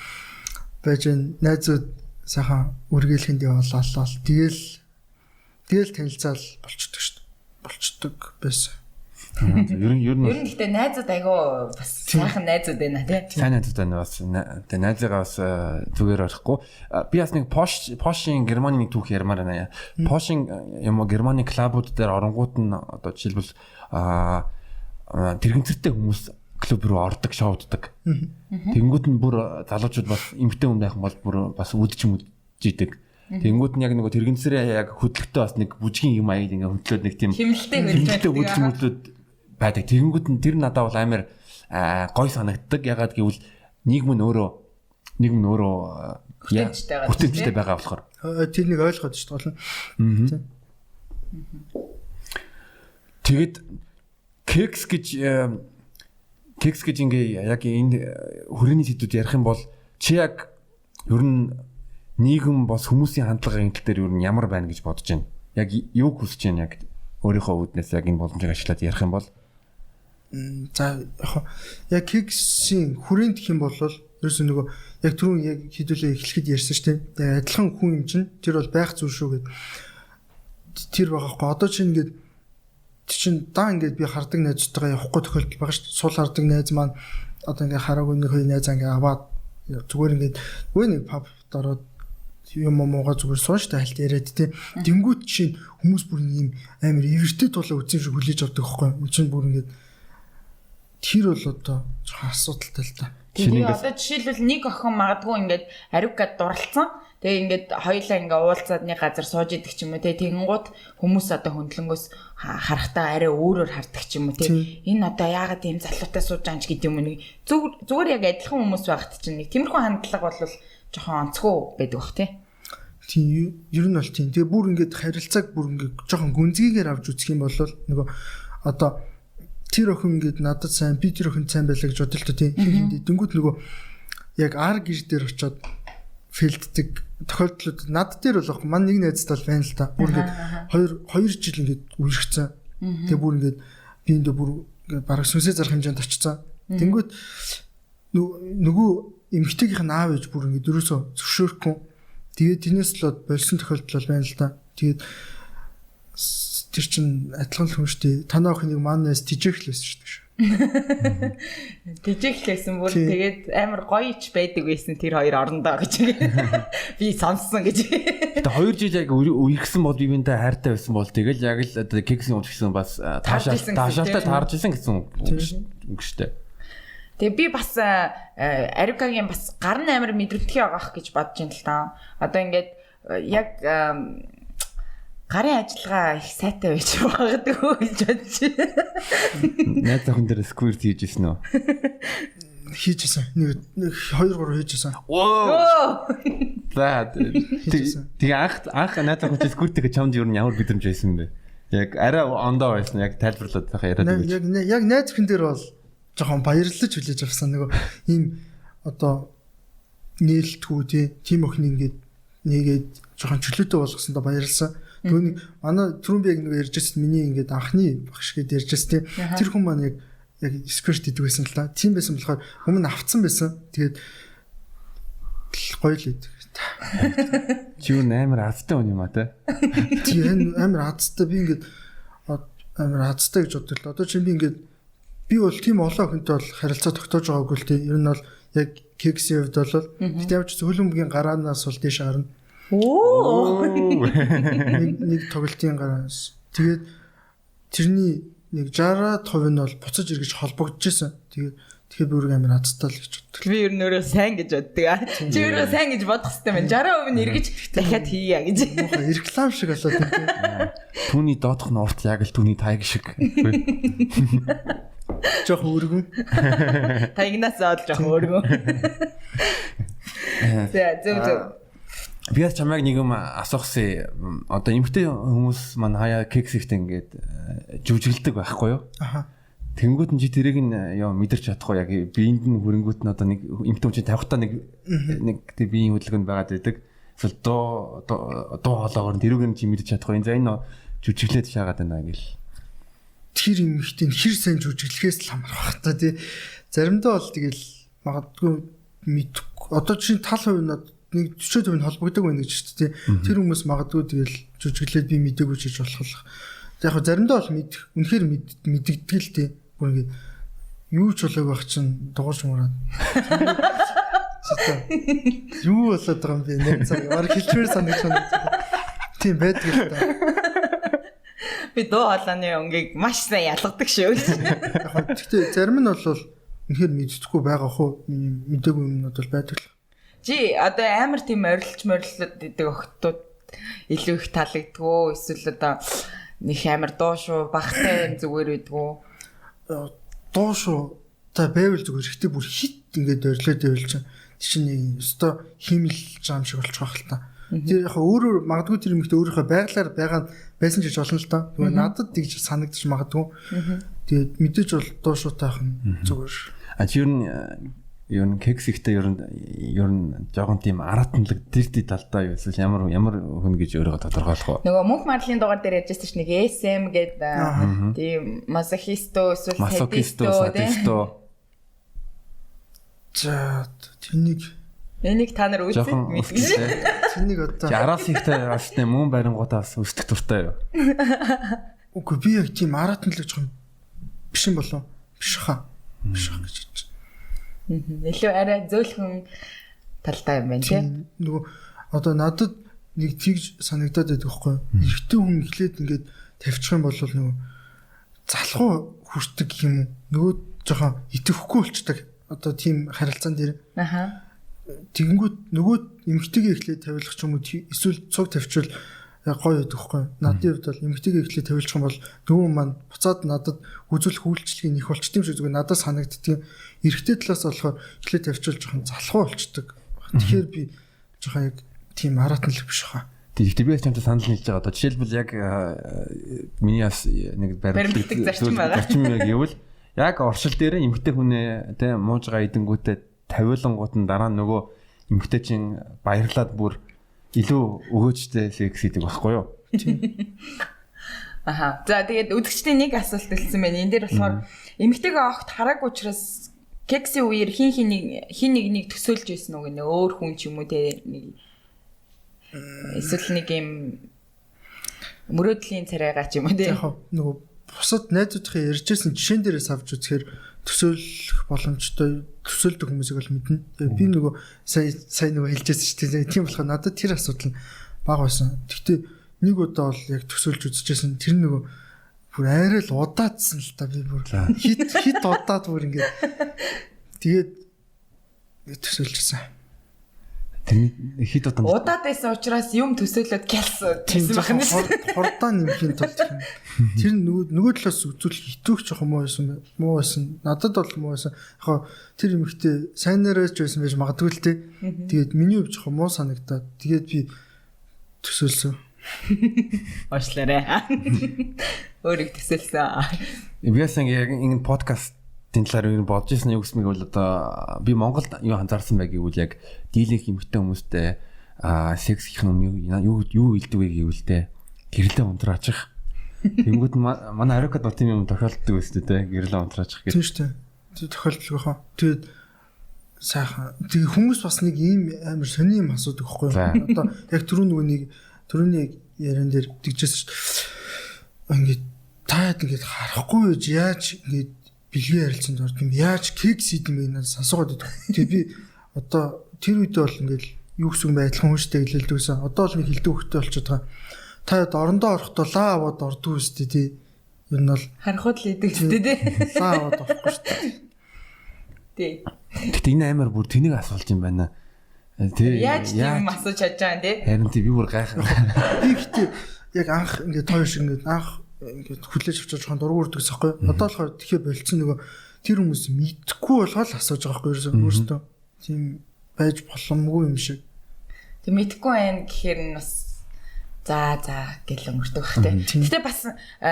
байж найзууд сайхан үргэлжлэхэд яваалаа. Тэгэл танилцаал болчдөг шүү дээ. Болчдөг байсан. Ер нь гэхдээ найзууд айгаа бас сайхан найзууд байна тий. Сайн найзууд байна бас. Тэгээ найзыгаа бас зүгээр орохгүй. Би бас нэг Porsche-ийн Германы нэг түүх ярмаар байна. Porsche-ийн юм уу Германы клубууд дээр оронгууд нь одоо жишээлбэл тэрэгцэртэй хүмүүс клуб руу ордог, шоуддаг. Тэнгүүд нь бүр залуучууд бас эмгтэн хүн байх юм бол бүр бас үдчидэг. Тэнгүүд нь яг нэг тэрэгцэрээ яг хөдлөлтөө бас нэг бүжгийн юм аяг ингээ хөдлөөд нэг тийм хэмнэлтэй хөдлөлт байдаг. Тэгэнгүүт нь тэр надад бол амар гой санагддаг. Ягаад гэвэл нийгэм нь өөрөө хүртээмжтэй байгаа болохоор. Тэр нэг ойлгоод шүү дээ. Тэгэд кекс гэж ингээ яг энэ хүрээний сэдвүүд ярих юм бол чи яг ер нь нийгэм бос хүмүүсийн хандлагын тал дээр ер нь ямар байна гэж бодож байна. Яг юу хүсэж байна яг өөрийнхөө үүднээс яг энэ боломжийг ашиглаад ярих юм бол за яг кексийн хүрээнд гэх юм бол ерөөсөө нөгөө яг түрүүн яг хэдүүлээ эхлэхэд ярьсан шүү дээ. Адилхан хүн юм чинь тэр бол байх зүйл шүү гэд тэр байгаа хгүй. Одоо чинь ингээд чинь даа ингээд би хардаг найзтайгаа явахгүй тохиолдол байгаа шүү дээ. Сул хардаг найз маань одоо ингээд хараагүй нэг хоёр найз ингээд аваад зүгээр ингээд өө нэг паб дороод юм муугаа зүгээр сууж та хальт яриад тий. Тэнгүүт чинь хүмүүс бүр ийм амар эвэртэй тулаа үтсэн шиг хүлээж авдаг байхгүй. Чинь бүр ингээд тэр бол одоо жоохон асуудалтай л та. Тэгээ одоо жишээлбэл нэг охин магадгүй ингээд ариукад дурлцсан. Тэгээ ингээд хоёулаа ингээ уулзаад нэг газар сууж идэг ч юм уу те. Тэгэнгუთ хүмүүс одоо хөндлөнгөөс харахтаа арай өөрөөр хардаг ч юм уу те. Энэ одоо яагаад ийм залуутай сууж байгаа ч гэдэг юм нэг зүгээр яг адилхан хүмүүс байхад чинь нэг тиймэрхүү хандлага бол жоохон онцгой байдаг бах те. Тийм ер нь бол тийм. Тэгээ бүр ингээд харилцааг бүр ингээд жоохон гүнзгийгээр авч үзэх юм бол нөгөө одоо тэр охин ингээд надад сайн би тэр охин сайн байлаа гэж бодлоо тийм. Дэнгүүд нөгөө яг ар гэр дээр очиод филддэг тохиолдлууд над дээр болох маань нэг найзтай бол байна л та. Бүр ингээд 2 жил ингээд үерхсэн. Тэгээ бүр ингээд би энэ бүр бараг сүнсээ зарах хэмжээнд очицсан. Тэнгүүд нөгөө эмэгтэйгийнх нь аав ээж бүр ингээд ерөөсөө зөвшөөрөхгүй. Тэгээд тэрнээс л болсон тохиолдол байна л да. Тэгээд тэр чин адилхан л хүн шүү дээ. Танаа охиныг манаас тижэхлээсэн шүү дээ. Тижэхлээсэн бүр тэгээд амар гоёч байдаг байсан тэр хоёр орондоо гэж би сонссон гэж. Тэгээ 2 жил яг үерхсэн бол би бинтэй хайртай байсан бол тэгэл яг л одоо кексийн ууч гэсэн бас таашаалтай таарж исэн гэсэн үг шүү дээ. Тэгээ би бас Арикагийн бас гар нь амар мэдрэгдэх байгаах гэж бодож байна л та. Одоо ингээд яг гарын ажиллагаа их сайтай байж магадгүй гэж бодож байна. Найз охин дээр сквирт хийж ирсэн үү? Хийжсэн. Нэг 2-3 хийжсэн. Оо. Тэгээ анх найз охин чи сквиртийг чамд юу ямар бидрэмж байсан бэ? Яг арай ондоо байсан. Яг тайлбарлаад байхаа яриад байж. Яг найз охин дээр бол жоохон баярлаж хүлээж авсан нөгөө ийм одоо нээлтгүй тийм охин ингээд нэгээд жоохон чөлөөтэй болгосондоо баярлсан. Түүний манай Трумбиг нөгөө ярьжсэн миний ингээд анхны багш гээд ярьжсэн тийм тэр хүн маань яг сквирт хийдэг байсан л та. Тийм байсан болохоор өмнө авцсан байсан. Тэгээд гоё л идэг. Чи юу амар азтай хүн юм а те? Тийм амар азтай би ингээд амар азтай гэж боддог л. Одоо чи би ингээд би бол тийм олон хүнтэй бол харилцаа тогтоож байгаагүй л тийм. Ер нь бол яг кексийн хувьд бол бид явж зөвлөмбөгийн гараанаас бол дээш гарна. Оо. Нэг тоглолтын гараас. Тэгээд тэрний нэг 60% нь бол буцаж эргэж холбогдож исэн. Тэгэхээр бүр амар азтай л гэж боддог. Би ер нь өөрөө сайн гэж боддог. Чи өөрөө сайн гэж бодох хэрэгтэй байна. 60% нь эргэж дахиад хийя гэж. Реклам шиг болоод байна. Түүний доотх нь урт яг л түүний тайг шиг. Жохон өргөн. Тайгнаас олж жохон өргөн. Зөв. Би яг чамайг нэг юм асуухсан. Одоо эмгтэй хүмүүс маань хаяа кекс ихтэй ингээд жүжиглдэг байхгүй юу? Аха. Тэнгүүд нь чи тэрийг нь яа мэдэрч чадахгүй яг биеинд нь хөрөнгөт нь одоо нэг эмгтэй хүн чинь тавихтаа нэг тэг биеийн хөдөлгөөнд байгаад байдаг. Эсвэл дуу хоолоогоор тэрүүгээр нь чи мэдэрч чадахгүй. За энэ жүжиглээд шаагаад байна гэл. Тэр эмгтэй хэр сайн жүжиглэхээс л хамаарх та тий. Заримдаа бол тэгэл магадгүй мэдгүй. Одоо чинь тал хувь нь нэг 40% нь холбогддог байна гэж шүү дээ. Тэр хүмүүс магадгүй тэгэл жүжиглээд би мдэггүй чиж болох. Яг заримдаа бол үнэхээр мэддэгдэг л тий. Бүр ингэ юу ч болоог байх чинь дуурж мураад. Юу болоод байгаа юм бэ? Нэг цаг ямар хэлчээр санагч байна. Тийм байдаг л та. Би дуу хоолойны өнгийг маш сайн ялгадаг шүү. Яг гэхдээ зарим нь бол үнэхээр мэддэхгүй байгаа хөө мэдээгүй юмнууд бол байдаг л. Жи одоо амар тийм орилж идэг охтууд илүү их таалагддгөө эсвэл одоо нэг амар дуу шүү багтай зүгээр байдгөө. Дуу шүү та байвал зүгээр ихтэй бүр хит ингээд орилоод байвал чинь чинь нэг өстой химэл жам шиг болчих واخ л та. Тэр яг өөрөө магадгүй тэр юмхтэй өөрийнхөө байглаар байгаа байсан ч болно л та. Зүгээр надад тэгж санагдчих магадгүй. Тэгээд мэдээж бол дуу шүү таах нь зүгээр. А чи ер нь кекс ихтэй ер нь жоохон тийм аратналаг дэрти талдаа юу эсвэл ямар хүн гэж өөрийгөө тодорхойлох вэ? Нөгөө мөнх марлын дугаар дээр ярьжсэн чинь нэг SM гэдэг тийм масохисто эсвэл садисто. За тэнийг энийг та нар үзэх мэдгүй. Тэнийг одоо 60-аас ихтэй бас тийм мөн барингуудаас өсдөх дуртай юу? Үгүй би яг тийм аратналаг жоохон биш юм болов. Биш хаа. Биш хаа гэж хэлж. Илүү арай зөөлхөн талтай юм байна тийм. Нөгөө одоо надад нэг тэгж санагдаад байдаг байхгүй. Эрэгтэй хүн эхлээд ингээд тавьчих юм бол нөгөө залхуу хүртэг юм. Нөгөө жоохон итгэхгүй болчдаг. Одоо тийм харилцаан дээр. Аха. Тэгэнгүүт нөгөө эмэгтэйгээ эхлээд тавилах ч юм уу эсвэл цуг тавьчвал гоё байдаг байхгүй. Надын хувьд бол эмэгтэйгээ эхлээд тавилчих юм бол нөгөө маань буцаад надад үзүүлэх үйлчлэгийг нэх болчтой юм шиг зүгээр надад санагддаг. Эрэгтэй талаас болохоор эхлээд тавьчвал жоохон залхуу болчдөг. Тэгэхээр би жоохон яг тийм маратонлог биш хаа. Тэгэхдээ би ч юм санал нийлж байгаа. Одоо жишээлбэл яг миний бас нэг баримтлагдаг зарчим байгаа. Зарчим яг гэвэл яг оршил дээр эмгтэй хүнээ тэ муужгаа идэнгүүтээ тавиулангууд нь дараа нөгөө эмгтэй чинь баярлаад бүр илүү өгөөжтэй секс хийдэг байхгүй юу? Аха. За тэгээд үзэгчдийн нэг асуулт хэлсэн байна. Энэ дээр болохоор эмгтэйгээ огт хараагүй учраас кексийн үеэр хин нэг төсөөлж байсан уу гэнэ өөр хүн ч юм уу те нэг эсвэл нэг юм мөрөөдлийн царайгаа ч юм уу те. Яг нөгөө бусад найзуудын ярьжсэн жишээн дээрээс авч үзэхээр төсөөлөх боломжтой төсөөлдөг хүмүүсийг бол мэднэ. Би нөгөө сайн нөгөө хэлжсэн шүү дээ. Тийм болохоор надад тэр асуудал нь бага байсан. Гэхдээ нэг удаа бол яг төсөөлж үзчихсэн. Тэр нөгөө бүр арай л удаадсан л та би бүр хит удаад бүр ингээд тэгээд төсөөлчихсэн. Тэр хит удаад байсан учраас юм төсөөлөд гялсан байна шүү. Хурдаа нэмхийн тулд тэр нөгөө талаас үзүүлэх итүүх жоох муу байсан. Надад бол муу байсан. Яг тэр эмэгтэй сайнараач байсан байж магадгүй л те. Тэгээд миний хувьд жоох муу санагдаад тэгээд би төсөөлсөн. Ошлаарэ. Өөрийг төсөөлсөн. Биасан яг энэ подкастын талаар юу бодож ирсэн юу гэсмийг бол одоо би Монголд юу анзаарсан байг гэвэл яг дийлэнх эмэгтэй хүмүүстэй секс хийх нь юу илдэг вэ гэвэл те гэрлээ унтраачих. Тэнгүүд манай Арикад бол тийм юм тохиолддог байсан те гэрлээ унтраачих гэдэг. Тийм шүү дээ. Тэр тохиолддог хаа. Тэгээд сайхан. Тэгээ хүмүүс бас нэг ийм амар сони юм асуудаг байхгүй юу? Одоо яг түрүүний яран дээр тэгжсэн шүү дээ. Ингээд таад ингээд харахгүй юу яаж ингээд бэлгийн харилцаанд орд юм яаж кекс хийдэм бэ надаас асуугаад байдаг. Тэгээ би одоо тэр үедээ бол ингээд юу гэсэн юм байдлах хүмүүстэй хэлэлдэгсэн. Одоо бол нэг хилдэг хөлтэй болчиход байгаа. Та орондоо орохдоо лаа аваад ордгоо үстэй тий. Ер нь бол харахад л идэг шүү дээ тий. Лаа аваад орохгүй шүү дээ. Тий. Гэтэ энэ амар бүр тэнийг асуулж юм байна. Тий. Яаж тийм асууж чадж байгаа юм тий. Харин тий би бүр гайхав. Би гэхдээ яг анх ингээд тоо шиг ингээд анх ингээд хүлээж авч жоохон дургуй үрдэгс аахгүй. Одоо болохоор тэгэхээр болцсон нөгөө тэр хүмүүс мэдхгүй болгоод асууж байгаа байхгүй өөрөөсөө. Тийм байж боломгүй юм шиг. Тэг мэдхгүй байх гэхээр нь бас за гэл өнгөрдөг бахтай. Гэтэ бас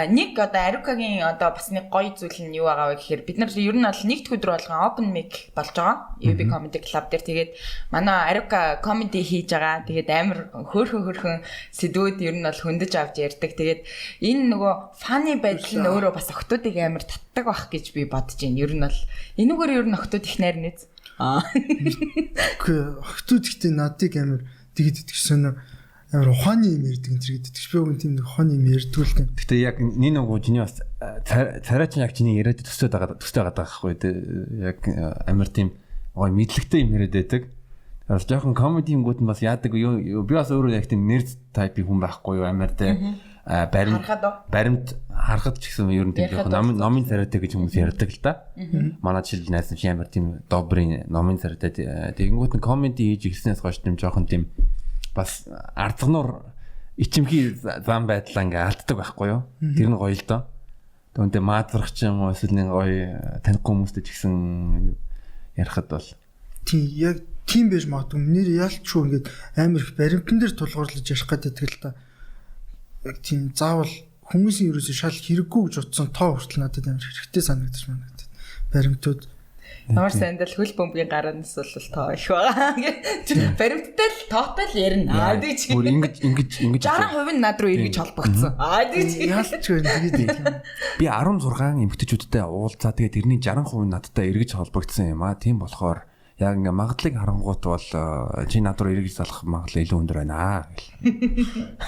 нэг одоо Арукагийн одоо бас нэг гоё зүйл нь юу байгаа вэ гэхээр бид нар ер нь бол нэгд өдөр болгон open mic болж байгаа. UB Comedy Club дээр тэгээд манай Арука comedy хийж байгаа. Тэгээд амар хөөрхөн сэдвүүд ер нь бол хөндөж авч ярьдаг. Тэгээд энэ нөгөө funny байдал нь өөрөө бас октоодыг амар татдаг бах гэж би бодож байна. Ер нь бол энэгээр ер нь октоод их найр нэз. Үгүй октод ихтэй надыг амар дэгд идэгсэн амар ухааны юм ярьдаг энэ гэдэг. Би өгөн тийм нэг ухааны юм ярьдаг л дээ. Гэтэ яг нэг чиний бас царайч яг чиний яриад төстэй байгаа байхгүй яг амар тийм гой мэдлэгтэй юм яриад байдаг. Тэгэхээр жоохон комеди юмгууд нь бас яадаг юу би бас өөрөө яг тийм нэрд тайпын хүн байхгүй юу амар те баримт харахад ч гэсэн ер нь тийм жоохон номын царайтай гэж хүмүүс ярьдаг л да. Манай жишээл найсан чи амар тийм добрын номын царайтай тэгэнгүүт нь комеди хийж ирснээс хойш тийм жоохон тийм бас ардгануур ичимхий зам байдлаа ингээ алддаг байхгүй юу? Тэр нь гоё л доо. Түүнтэй маазрах ч юм уу эсвэл нэг гоё танихгүй хүмүүстэй ч гэсэн ярихад бол тий яг тийм байж магадгүй. Нэр ялчгүй ингээд амар их баримтан дээр тулгуурлаж ярих гэдэг л та. Яг тийм заавал хүмүүсийн ерөөсөө шал хэрэггүй гэж утсан тоо хүртэл надад амар хэрэгтэй санагдаж байна. Баримтууд Ямар сандал хөл бөмбөгийн гараанаас бол тоо их байгаа. Баримттай л тоотой л ярина. Бүр ингэж 60% нь над руу эргэж холбогдсон. Яалч тэгээд би 16 эмэгтэйчүүдтэй уулзаа тэгээд тэрний 60% надтай эргэж холбогдсон юм аа. Тийм болохоор яг ингээ магадлалыг харангуут бол чи над руу эргэж залах магадлал илүү өндөр байна гэл.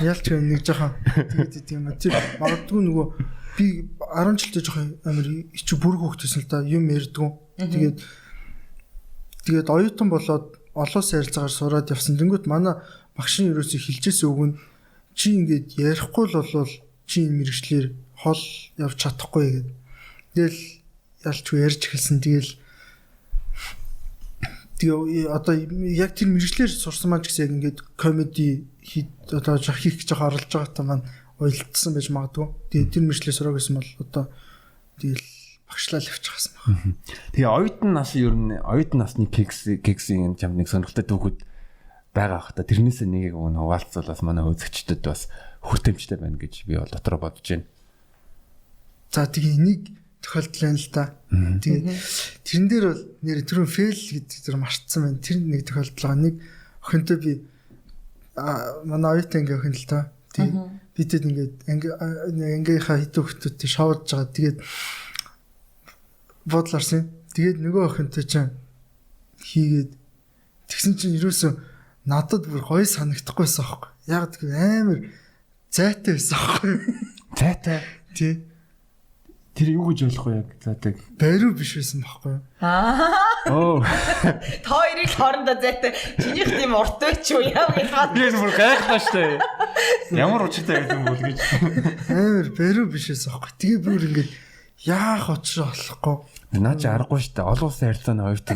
Яалч нэг жоохон тэгээд тийм тэр магадгүй нөгөө би 10 жилдээ жоохон амар ичиг бүрг хөөхтэйсэн л да юм ярьдгүй. Тэгээд оюутан болоод олон сайрцаагаар сураад явсан. Тэнгүүт манай багшийн ерөөсөө хилжээс өгөн чи ингээд ярихгүй л болвол чи энэ мэрэгчлэр хол явж чадахгүй гэдэг. Тэгэл ялчгүй ярьж эхэлсэн. Тэгээ одоо яг тэр мэрэгчлэр сурсан маань ч гэсэн яг ингээд комеди одоо жоох хийх гэж оролж байгаа та маань уйлдсан байж магадгүй. Тэгээд тэр мэрэгчлэр сураа гэсэн бол одоо тэгэл багшлал авчихсан байна. Тэгээ оюутан нас ер нь оюутан насны кексийн юм нэг сонирхолтой түүхүүд байгаа хта. Тэрнээс нэгийг хуваалцвал бас манай үзэгчдэд бас хүртээмжтэй байна гэж би бол дотроо бодож байна. За тэгээ энийг тохиолдол юм л да. Тэгээ тэрэн дээр бол нэр түрүүн фейл гэдэг зэрэг марцсан байна. Тэр нэг тохиолдол нэг охинтой би манай оюутан ингээ охин л та. Тэгээ бидэд ингээд ангийнхаа хит хөлтөд шоолж байгаа. Тэгээд бодлоорсон. Тэгээд нөгөө охинтой чинь хийгээд тэгсэн чинь юусэн надад бүр гоё санагдахгүйсэн аахгүй. Яг тэр амар зайтай байсан аахгүй. Зайтай. Тий. Тэр юу гэж болох вэ яг зайтай? Бариу биш байсан байхгүй. Оо. Та хоёрыг хоорондоо зайтай. Чинийх тийм урт байж юу яа гэж бод. Би бүр гайхлаа штэ. Ямар учиртай байсан бол гэж. Амар бариу биш байсан аахгүй. Тэгээ бүр ингээд яах очроо болохгүй. Наа чи аргагүй штэ. Олон улсын харилцааны хоёрт.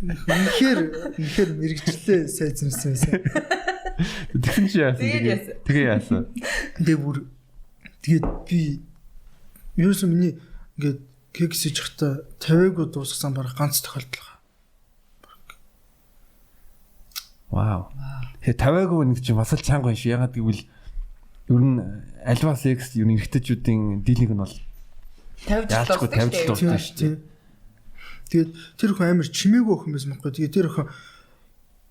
Үнэхээр мэрэгчлээ сайжирсан байсан. Тэгсэн чи яасан. Тэгээ яасан. Тэгээд би юусэн миний ингээд кексэж хата 50-г дуусгасан баг ганц тохиолдол байгаа. Вау. Тэгээ 50-г нэг чинь бас л чанга байна шүү. Ягаад гэвэл ер нь альва секс ер нь эрэгтэйчүүдийн дийлэнх нь бол 50 жил дуусдаг шүү. Тэгээд тэр хүн амар чимээгүй охин байсан байхгүй. Тэгээд тэр охин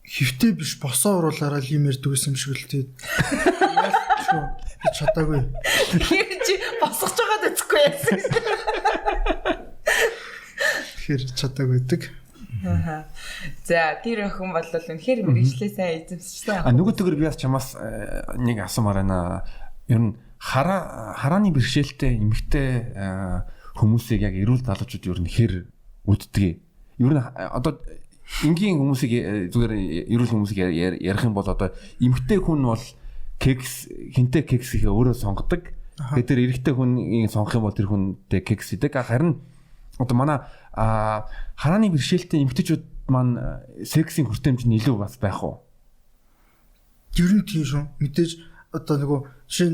хөвтэй биш босоо уруулаараа л юм ярьдаг байсан юм шиг л тэгээд би чадаагүй. Чи босгож байгаад эцэхгүй яасан. Тэгэхээр чадаагүй гэдэг. За тэр охин бол үнэхээр мэрэгчлээ сайн эзэмсчихсэн. Нөгөөтэйгөр би бас чамаас нэг асуумаар байна. Ер нь харааны бэрхшээлтэй эмэгтэй хүмүүсийг яг эрүүл залуучууд ер нь хэр үддэг. Ер нь одоо энгийн хүмүүсийг зүгээр эрүүл хүмүүсийг ярих юм бол одоо эмэгтэй хүн бол кекс хинтээ кекс их өөрөө сонгодог. Тэгээд тэр эрэгтэй хүн сонгох юм бол тэр хүнтэй кекс идэг. Харин одоо манай харааны бэрхшээлтэй эмэгтэйчүүд маань сексийн хүртээмж нь илүү бас байх уу? Ер нь тийм шүү. Мэдээж одоо нөгөө жишээ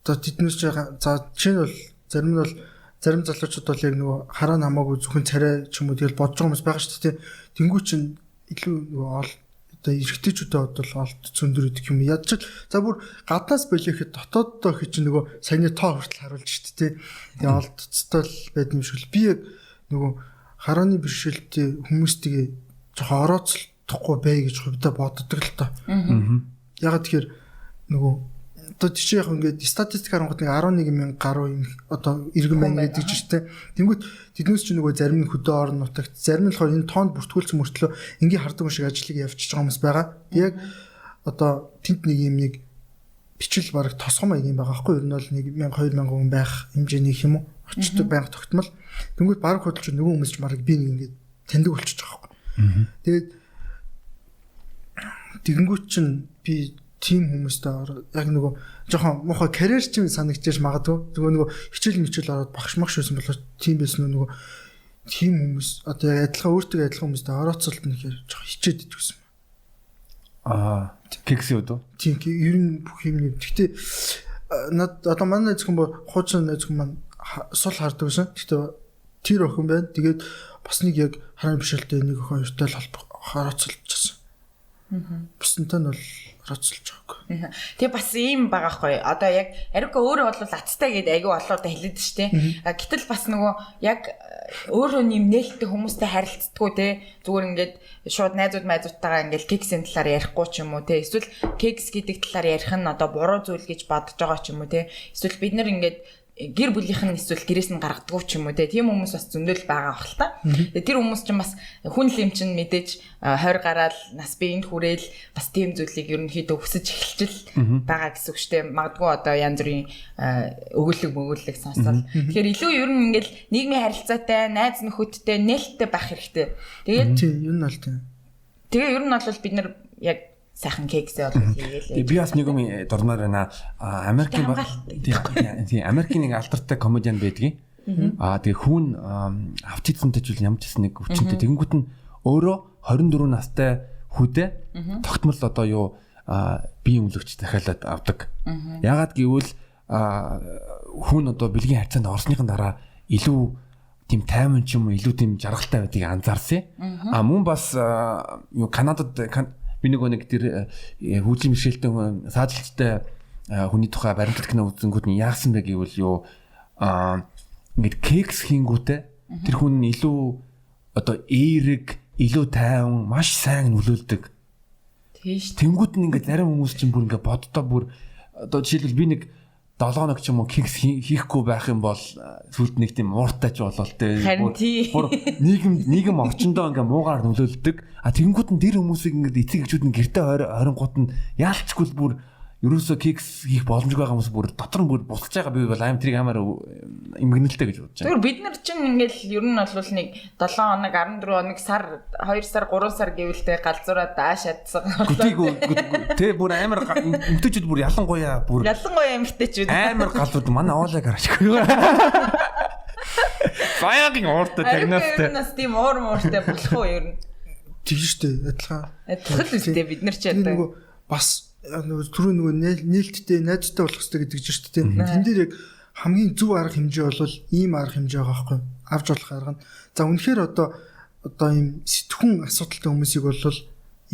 одоо тэднээс за жишээ нь бол зарим залуучууд бол яг нөгөө хараа намаагүй зөвхөн царай ч юм уу тэгэл бодож байгаа хүмүүс байгаа шүү дээ. Тэнгүү чинь илүү нөгөө одоо эрэгтэйчүүдэд бодвол олд зөндөр идэх юм ядч за бүр гаднаас болихэд дотооддоо хий чинь нөгөө саяны тоо хүртэл харуулж шүү дээ. Тэгээ олдцтой л байд юм шиг л би яг нөгөө харааны бэрхшээлтэй хүмүүстэйгээ жоохон орооцолдохгүй бай гэж хувьдаа боддог л тоо. Ягаад тэгэхээр нөгөө одоо тийш яг ингээд статистик харангуут нэг 11,000 гаруй одоо иргэн байна гэдэг чинь тэ. Тэнгүүт тэднээс чинь нөгөө зарим нь хөдөө орон нутагт зарим нь болохоор энэ тоонд бүртгүүлсэн мөртлөө энгийн хардаг шиг ажлыг явуулчихж байгаа хүмүүс байгаа. Яг одоо тэнд нэг юм нэг бичил бараг тосгон маяг юм байгаа байхгүй юу? Ер нь бол 1,000 2,000 хүн байх хэмжээний юм уу? Очдог байнга тогтмол. Тэнгүүт бараг хөдөлж нөгөө хүмүүс ч бараг би нэг ингээд таньдаг болчихж байгаа байхгүй. Тэгээд тэгэнгүүт чинь би тим хүмүүстэй яг нөгөө жоохон мохоо карьер чинь санагдчих магадгүй. Нөгөө хичээл ороод багш магш байсан болохоор тим байсан нөгөө тим хүмүүс одоо яг өөртөө адилхан хүмүүстэй орооцолт нь ихээр жоохон хичээд идэгсэн. Кекс юу дөө? Тийм ер нь бүх юм нэв. Гэхдээ над одоо манай зөвхөн хуучин зөвхөн маань сул хардаг байсан. Гэхдээ тэр охин байна. Тэгээд бас нэг яг харааны бэрхшээлтэй нэг охин хоёртой л орооцолчихсон. Бусантай нь бол роцолж байгаа. Тэгээ бас ийм байгаа хгүй. Одоо яг Ариука өөрөө бол аттай гэдэг айгүй олоодаа хэлээд штэ. Гэтэл бас нөгөө яг өөрөө нэм нээлттэй хүмүүстэй харилцдаггүй те. Зүгээр ингээд шууд найзуудтайгаа ингээд кексийн талаар ярихгүй ч юм уу те. Эсвэл кекс гэдэг талаар ярих нь одоо буруу зүйл гэж бодож байгаа ч юм уу те. Эсвэл бид нар ингээд гэр бүлийнх нь эсвэл гэрээс нь гаргадаггүй ч юм уу те. Тийм хүмүүс бас зөндөл байгаа бах л та. Тэгээ тэр хүмүүс ч бас хүн лим чинь мэдээж 20 гараал нас биеинд хүрээл бас тийм зүйлийг ерөнхийдөө өсөж эхэлчихэл байгаа гэсэн үг шүү дээ. Магадгүй одоо янз бүрийн өгүүлэг сонсоод. Тэгэхээр илүү ер нь ингээл нийгмийн харилцаатай, найз нөхөдтэй, нээлттэй байх хэрэгтэй. Тэгээд тийм ер нь бол тийм. Тэгээ ер нь бол бид нар яг сайхан кексээ бол хийгээл. Би бас нэг юм дурмаар байна. Америкийн Америкийн нэг алдартай комедиан байдгийг. Тэгээ хүн автицэнтэй ч юм ямчсан нэг өвчнөд тэгэнгүүт нь өөрөө 24 настай хүдэ тогтмол одоо юу биеийн үлгч дахиалаад авдаг. Ягаад гэвэл хүн одоо бэлгийн харьцаанд орсныхан дараа илүү тийм тайман ч юм уу илүү тийм жаргалтай байдгийг анзаарсан. Мөн бас юу Канадад би нэг тэр хөгжлийн бэрхшээлтэй саажилттай хүний тухай баримтат кино үзэнгүүд нь яасан бэ гэвэл юу ингээд кекс хийнгүүтээ тэр хүн илүү одоо эерэг илүү тайван маш сайн нөлөөлдөг. Тийш. Тэнгүүд нь ингээд зарим хүмүүс чинь бүр ингээд боддоо бүр одоо жишээлбэл би нэг 7 хоног ч юм уу кекс хийхгүй байх юм бол сүлд нэг тийм ууртай ч болол тэ бүр нийгэм орчиндөө ингээд муугаар нөлөөлдөг. Тэнгүүд нь тэр хүмүүсийг ингээд эцэг эхчүүд нь гэртээ ойронгууд нь яалчгүй бүр ерөөсөө кекс хийх боломжгүй байгаа хүмүүс бүр дотор нь бүр бусгаж байгаа би бол аим тэрийг амар имгэнэлтэй гэж бодож байна. Тэгвэл бид нар чинь ингээл ер нь бол нэг 7 хоног 14 хоног сар 2 сар 3 сар гэвэлтэй галзуураа дааш ядсан. Тэ бүр амар эмгтээчүүд бүр ялангуяа эмгтээчүүд амар галзууд манай оолыг харахгүй. Баягийн ууртай тагнастай. Нас тийм ууртай болох уу ер нь. Тийм шүү дээ. Адилхан л үстэй бид нар ч ядаа. Бас түрүү нээлттэй найзтай болох хэрэгтэй гэдэг чинь шүү дээ. Тэн дээр яг хамгийн зөв арга хэмжээ бол ийм арга хэмжээ байгаа байхгүй авч болох арга нь. За үнэхээр одоо ийм сэтгүүн асуудалтай хүмүүсийг бол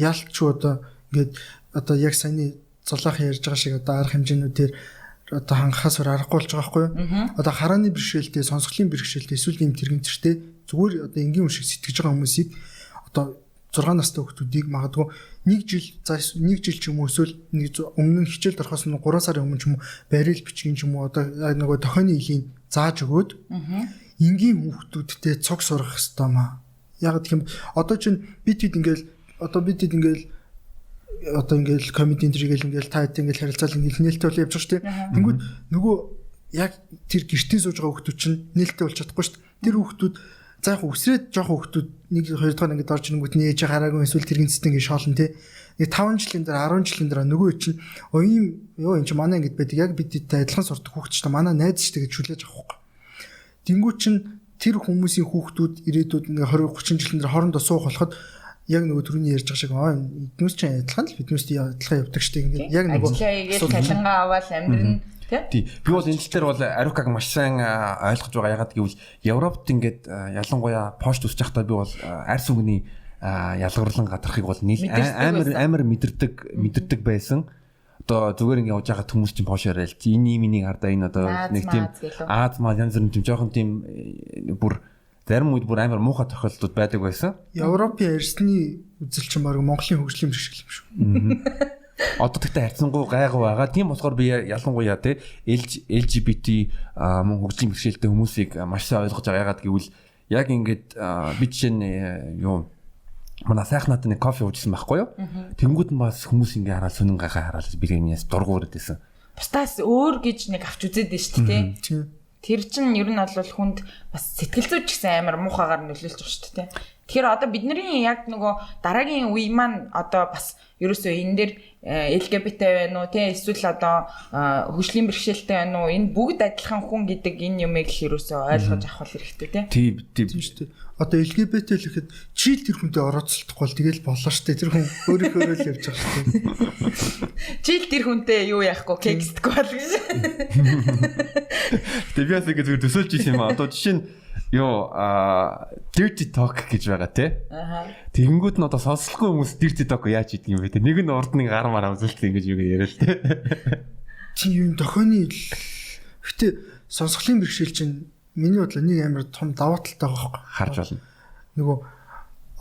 яалтчгүй ингээд одоо яг саяны зулаахан ярьж байгаа шиг арга хэмжээнүүдээр одоо хангахаас аргагүй болж байгаа байхгүй. Одоо харааны бэрхшээлтэй, сонсголын бэрхшээлтэй, эсвэл ийм тэрэгцэртэй зүгээр одоо энгийн шиг сэтгэж байгаа хүмүүсийг одоо 6 настай хүүхдүүдийг магадгүй 1 жил ч юм уу эсвэл өмнө нь хичээлд орохоос нь 3 сарын өмнө ч юм уу барил бичгийн ч юм уу одоо нөгөө тохионы илийн зааж өгөөд энгийн хүүхдүүдтэй цог сурах хэрэгтэй маа. Яг гэх юм одоо чинь бид ингээл комеди ингээл та хэд ингээл харилцаал ингээл нээлттэй бол явж байгаа шүү дээ. Тэнгүүд нөгөө яг тэр гэртээ сууж байгаа хүүхдүүд чинь нээлттэй болж чадахгүй шүү дээ. Тэр хүүхдүүд за яг өсрээд жоохон хүүхдүүд 1 2 дахь ингээд орж ирэнгүүт нээж хараагүй эсвэл тэргийн цэцтэй ингээд шоолн те. Нэг 5 жилийн дараа 10 жилийн дараа нөгөө чинь энэ чинь манай ингээд байдаг. Яг бидтэй адилхан сурдаг хүүхд ч та манай найз ч тэгээд шүлээж авахгүй. Тэнгүү чинь тэр хүмүүсийн хүүхдүүд ирээдүйд ингээд 20 30 жилийн дараа хоорондоо суух болоход яг нөгөө түрүүний ярьж байгаа шиг эднээс чинь адилхан л биднээс адилхан явдаг штеп ингээд яг нөгөө цалингаа аваад амьдрын тий. Би бол энэ тал дээр бол Ариукаг маш сайн ойлгож байгаа. Ягаад гэвэл Европт ингээд ялангуяа пошт үсэж байхдаа би бол арьс үгний ялгарлан гадархыг бол амар мэдэрдэг байсан. Одоо зүгээр ингээд явж байгаа хүмүүс чинь пош яриад энэ минийг хардаа энэ одоо нэг тийм Аз маа янз бүрийн тийм жоохон тийм бүр зарим үед бүр амар муухай тохиолдлууд байдаг байсан. Европын арьсны үзэл чинь баг Монголын хөгжлийн бэрхшээл юм шүү. Одоо тэгтээ харьцангуй гайгүй байгаа. Тийм болохоор би ялангуяа те LGBT мөн хөгжлийн бэрхшээлтэй хүмүүсийг маш сайн ойлгож байгаа. Ягаад гэвэл яг ингээд би жишээ нь юу манай сайхнаад нэг кофе уужсан байхгүй юу? Тэнгүүд нь бас хүмүүс ингээ хараад сүнэн гайхаа хараад би юмнаас дургуурд байсан. Бусдаас өөр гэж нэг авч үзээд дээ шүү дээ. Тэр чинь ер нь бол хүнд бас сэтгэл зүйч гэсэн амар муухагаар нөлөөлж байгаа шүү дээ. Тэгэхээр одоо бидний яг нөгөө дараагийн үе маань одоо бас ерөөсөө энэ дээр LGBT байна уу тий эсвэл одоо хөгжлийн бэрхшээлтэй байна уу энэ бүгд адилхан хүн гэдэг энэ юмыг ерөөсөө ойлгож авах хэрэгтэй тий. Тийм шүү дээ. Одоо LGBT л гэхэд чи л тэр хүнтэй орооцолдохгүй бол тэгэл болоо штэ тэр хүн өөрийнхөө л явж байгаа штэ. Чи л тэр хүнтэй юу яахгүй кексдэггүй бол гэж. Тэвээс ингэ зүгээр төсөөлж ирсэн юм аа. Одоо жишээ нь ёо dirty talk гэж байгаа тий. Тэгэнгүүт нь одоо сонсохгүй хүмүүс dirty talk яаж хийдэг юм бэ те. Нэг нь урд нь гар мараа үзүүлдэг ингэж юу яриа л те. Чи юу тохионы гэтээ сонсголын бэрхшээл чинь миний бодлоо нэг амар том даваа талтай байгаа байхгүй харж байна. Нөгөө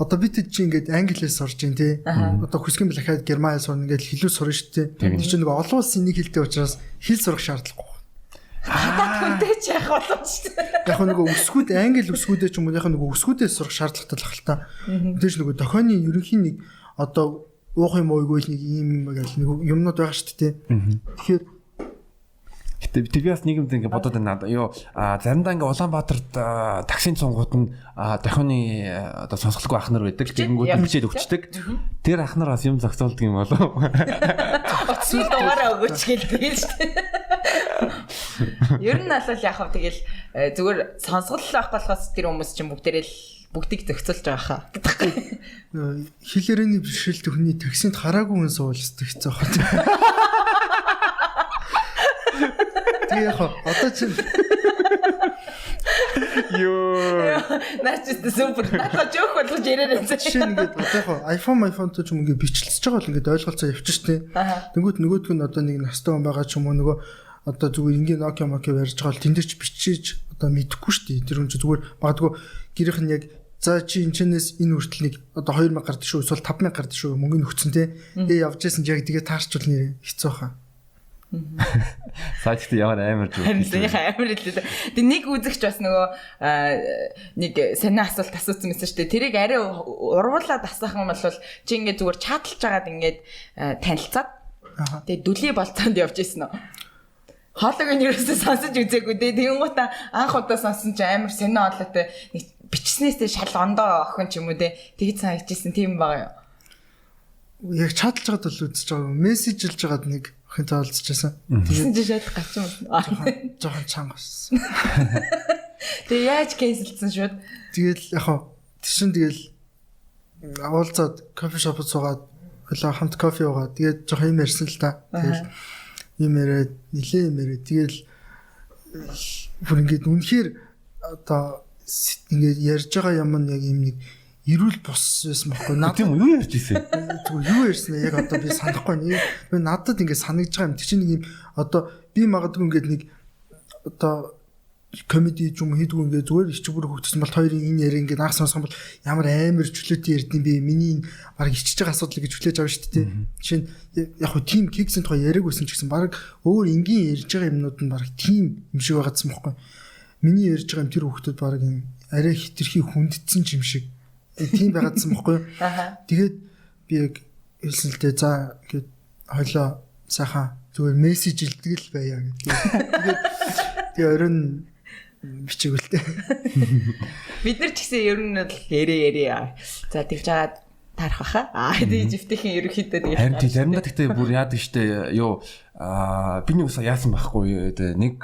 одоо бид чи ингээд англиас сурж дээ тий. Одоо хүсгэн блахад герман хэл сурна ингээд хэлүү сурна шүү дээ. Тэр чинь нөгөө олон улсын нэг хэлтэй учраас хэл сурах шаардлагагүй. Хатад хүнтэй ч яах болов ч. Яг нөгөө өсгүүд англи өсгүүдээ ч юм уу яг нөгөө өсгүүдээ сурах шаардлагатай л ахalta. Тэгэж нөгөө тохионы ерөнхий нэг одоо уух юм ууйгүй нэг ийм гэл нэг юмнууд байгаа шүү дээ. Тэгэхээр TVS нийгэмд ингэ бодоод байна. Юу заримдаа ингэ Улаанбаатарт таксийн цунгууд нь тохионы одоо сонсголгүй ах нар байдаг. Тэгэнгүүт бичээд өгчдөг. Тэр ах нар бас юм зохицуулдаг юм болов. Оцсон дугаараа өгөөч гэлдэг шүү дээ. Ер нь аль яг хав тэгэл зүгээр сонсгол байх болохоос тэр хүмүүс чинь бүгдийг зохицуулж байгаа хаа. Хилэрээний бэрхшээлтэй хүний таксинд хараагүй хүн суулцдаг хэцүү хаа. Тэгээ яг одоо чинь Йоо. Наач супер. Надад жоох болгож яриад байсан. Жишээ нь ингээд одоо яг iPhone то ч юм ингээд бичлэлцэж байгаа бол ингээд ойлголцоо явчих штэ. Тэнгүүт нөгөөдг нь одоо нэг настай хүн байгаа ч юм уу нөгөө одоо зүгээр ингийн Nokia барьж байгаа бол тэн дээр ч бичиж одоо мэдэхгүй штэ. Тэр хүн ч зүгээр магадгүй гэрийнх нь яг за чи энэчнээс энэ хүртэл нэг одоо 2000 гардаг шүү эсвэл 5000 гардаг шүү мөнгө нөхцөн те. Тэгээ явж байсан ч яг тэгээ таарчвал нэр хэцүү хаа. Саачтай ямар амар зүйл. Харин амар л дээ. Тэг нэг үзэгч бас нөгөө нэг санаа асуулт асуусан байсан шүү дээ. Тэрийг арай урвуулаад асуух юм бол чи ингээд зүгээр чаталж байгаад ингээд танилцаад тэг дүлий болцоонд явж исэн нь. Хоолойг нь ерөөсөө сонсож үзээгүй дээ. Тэгэн гутаа анх удаа сонсон чи амар санаа олоотой бичснээсээ шал ондоо охин ч юм уу те. Тэгж санагдчихсэн тийм байгаа юу? Яг чаталж байгаад л үзэж байгаа. Мессежлж байгаад нэг охин таалцчихсан. Тэгсэн чи шал гачин юм. Жохон чанга болсон. Тэгээ яаж кейсэлсэн шүүд? Тэгэл яг хаа тийшин тэгэл уулзаад кофе шопод суугаад ойлоо хамт кофе уугаад тэгээд жоох юм ярьсан л та. Тэгэл юм яриад нилээ юм яриад тэгэл бүр ингээд үнэхээр одоо ингээд ярьж байгаа юм нь яг юм нэг эрүүл бус байсан байхгүй надад тийм юу ярьж ирсэн? зүгээр юу ярьсан яг одоо би санахгүй нэг надад ингээд санагдж байгаа юм тийм нэг юм одоо би магадгүй ингээд нэг одоо комеди ч юм хийдгүү ингээд зүгээр ич бүр хөвгдсөн бол хоёрын энэ яриа ингээд анх сонсох юм бол ямар амар чөлөөтэй ярьд юм бэ миний баг ичж байгаа асуудал гэж хүлээж авна шүү дээ жишээ нь яг хөө тим кексийн тухай яриаг байсан ч гэсэн баг өөр энгийн ярьж байгаа юмнууд нь баг тим юм шиг байгаадсан байхгүй миний ярьж байгаа юм тэр хөвгдөд баг юм арай хитрхи хүндэтсэн юм шиг тийм байгаадсан байхгүй тэгээд би яг хэлсэн л дээ за ингээд хойлоо сайхан зүгээр мессеж илдэг л байя гэдэг тэгээд оройн бичээгүүлтэй. Бид нар ч гэсэн ер нь бол ярээ. За тэгж жагаад таарах баха. Тэгээ живтэйхэн ерөнхийдөө тийм. Харин тийм заримдаа гэхдээ бүр яадаг штэ юу би нэг усаа яасан байхгүй нэг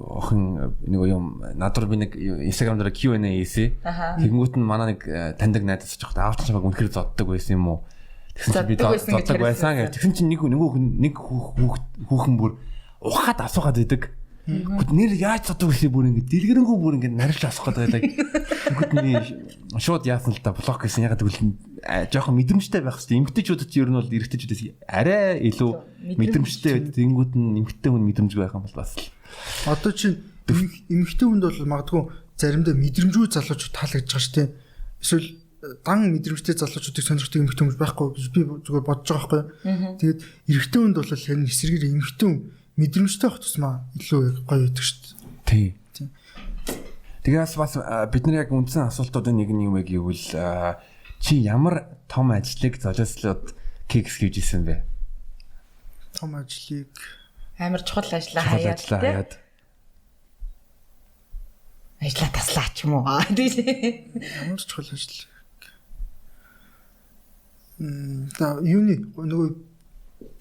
охин нэг юм надруу би нэг Instagram дээр Q&A хийсэн. Тэгэнгүүт нь манай нэг таньдаг найдаж жоохот аавч чамайг үнэхээр зоддог байсан юм уу? Тэгсэн чинь би зоддог байсан гэж. Тэгсэн чинь нэг хүүхэн бүр ухаад асуугаад идэг. Нэр яаж зоддог вэ бүр ингэ дэлгэрэнгүй бүр ингэ нарилж асах гэдэг. Тэгвэл шууд яасан л да блок гэсэн ягаад гэвэл жоохон мэдрэмжтэй байх хэрэгтэй. Эмгтээчүүдэд ч ер нь бол эрэгтэйчүүдээс арай илүү мэдрэмжтэй байдаг. Тэнгүүд нь эмгтээ хүн мэдрэмж байх юм бол бас л. Одоо чинь эмгтээ хүнд бол магадгүй заримдаа мэдрэмжгүй залуучууд таалагдж байгаа шүү дээ. Эсвэл дан мэдрэмжтэй залуучуудыг сонирхдаг эмгтээ хүмүүс байхгүй би зүгээр бодож байгаа байхгүй. Тэгээд эрэгтэй хүнд бол харин эсрэгээр эмгтээ хүн мэдрэмжтэй байх тусмаа илүү гоё байдаг шүү дээ. Тийм. Тэгээс бас бидний яг үндсэн асуултуудын нэг нь юм яг гэвэл чи ямар том ажлыг золиослоод кекс хийж исэн бэ? Том ажлыг амар чухал ажлаа хаяад. Ажлаа таслаа ч юм уу. Ямар чухал ажил. Юуны нөгөө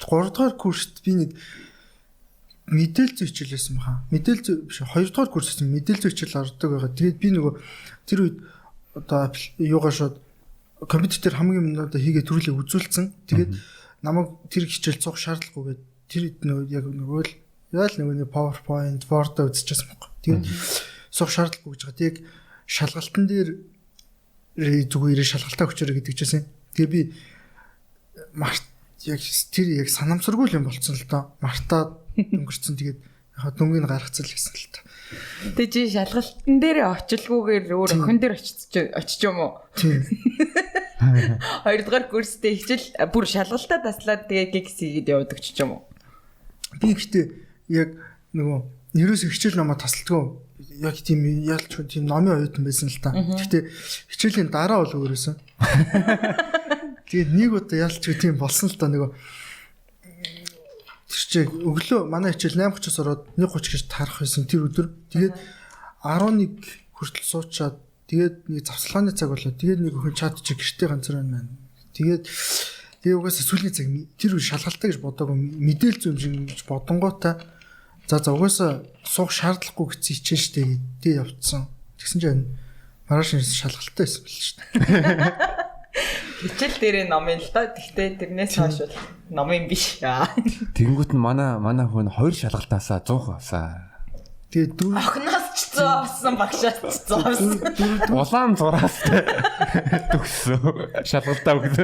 3 дахь курст би нэг мэдээлэл зүйчлээсэн баха. Мэдээлэл биш 2 дахь курст мэдээлэл зүйчил ордог байгаа. Тэгээд би нөгөө тэр үед одоо юугаа шууд компьютер дээр хамгийн юмнуудаа хийгээ төрүүлээ үзүүлсэн. Тэгээд намайг тэр хичээл цуг шаардлагагүйгээд тэр нөгөө яг нөгөө л яал нөгөө PowerPoint, Word үзчихсэн байхгүй. Тэгээд цуг шаардлагагүй гэж байгаа. Яг шалгалтын дээр зүгээр шалгалтаа хүчээрэй гэдэг чийсэн. Тэгээ би яг тэр яг санамсаргүй юм болцсон л доо. Мартаад өнгөрцөн тэгээд яг дүнгийн гаргацал гэсэн л та. Тэ чи шалгалтын дээр очилгүйгээр өөр охин дээр очиж юм уу? Тийм. 2 дугаар курстэй хичээл бүр шалгалтаа таслаад тэгээ кекс хийгээд явдаг ч юм уу? Би гэхдээ яг нөгөө ерөөсөө хичээл намаа тасалдгүй яг тийм яалч тийм номын оюутан байсан л та. Гэхдээ хичээлийн дараа бол өөрөөсөн. Тэгээд нэг удаа яалч тийм болсон л та нөгөө тэр чи өглөө манай хичээл 8:30-аас ороод 1:30 гэж таарах байсан тэр өдөр. Тэгээд 11 хүртэл суучаад тэгээд нэг завсалгааны цаг болоо. Тэгээд нэг өхөн чат чи гэртээ ганцаар байна. Тэгээд угаасаа сүүлийн цаг тэр шалгалтаа гэж бодоагүй мэдээлэл зүйм шиг гэж бодонгоотой за угаасаа суух шаардлагагүй гэсэн хичээл штэ гэдэг явцсан. Тэгсэн чинь маргааш шалгалтаа байсан л штэ. Хичээл дээрээ номын л доо. Гэхдээ тэрнээс хойш бол номын биш. Тэнгүүт нь манай хүн 2 шалгалтаасаа 100 авсаа. Тэгээд охноос ч 100 Зоовсон багшаач зоовсон. Улаан зураас төгссөн. Шалгалтаа өгдөө.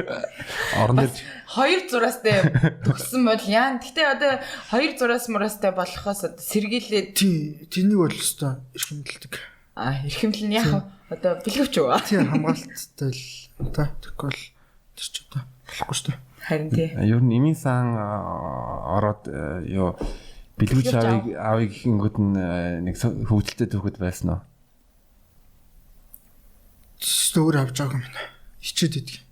Орон ирж 2 зураастай төгссөн бол яа. Гэтэ одоо 2 зураас мураастай болохоос сэргийлээд тэрнийг бол өстой эрхэмдэлдэг. Эрхэмлэл нь яг одоо бэлгэвч үү? Тийм хамгаалттай л одоо тэгвэл тэр ч одоо болохгүй шүү дээ. Харин тий. Ер нь эмийн сан ороод юу бэлгүүч аавыг гингүүд нэг хөвгөлтэй төгөд байсан уу? Өөр авч байгаа юм байна. Хичээд идэг.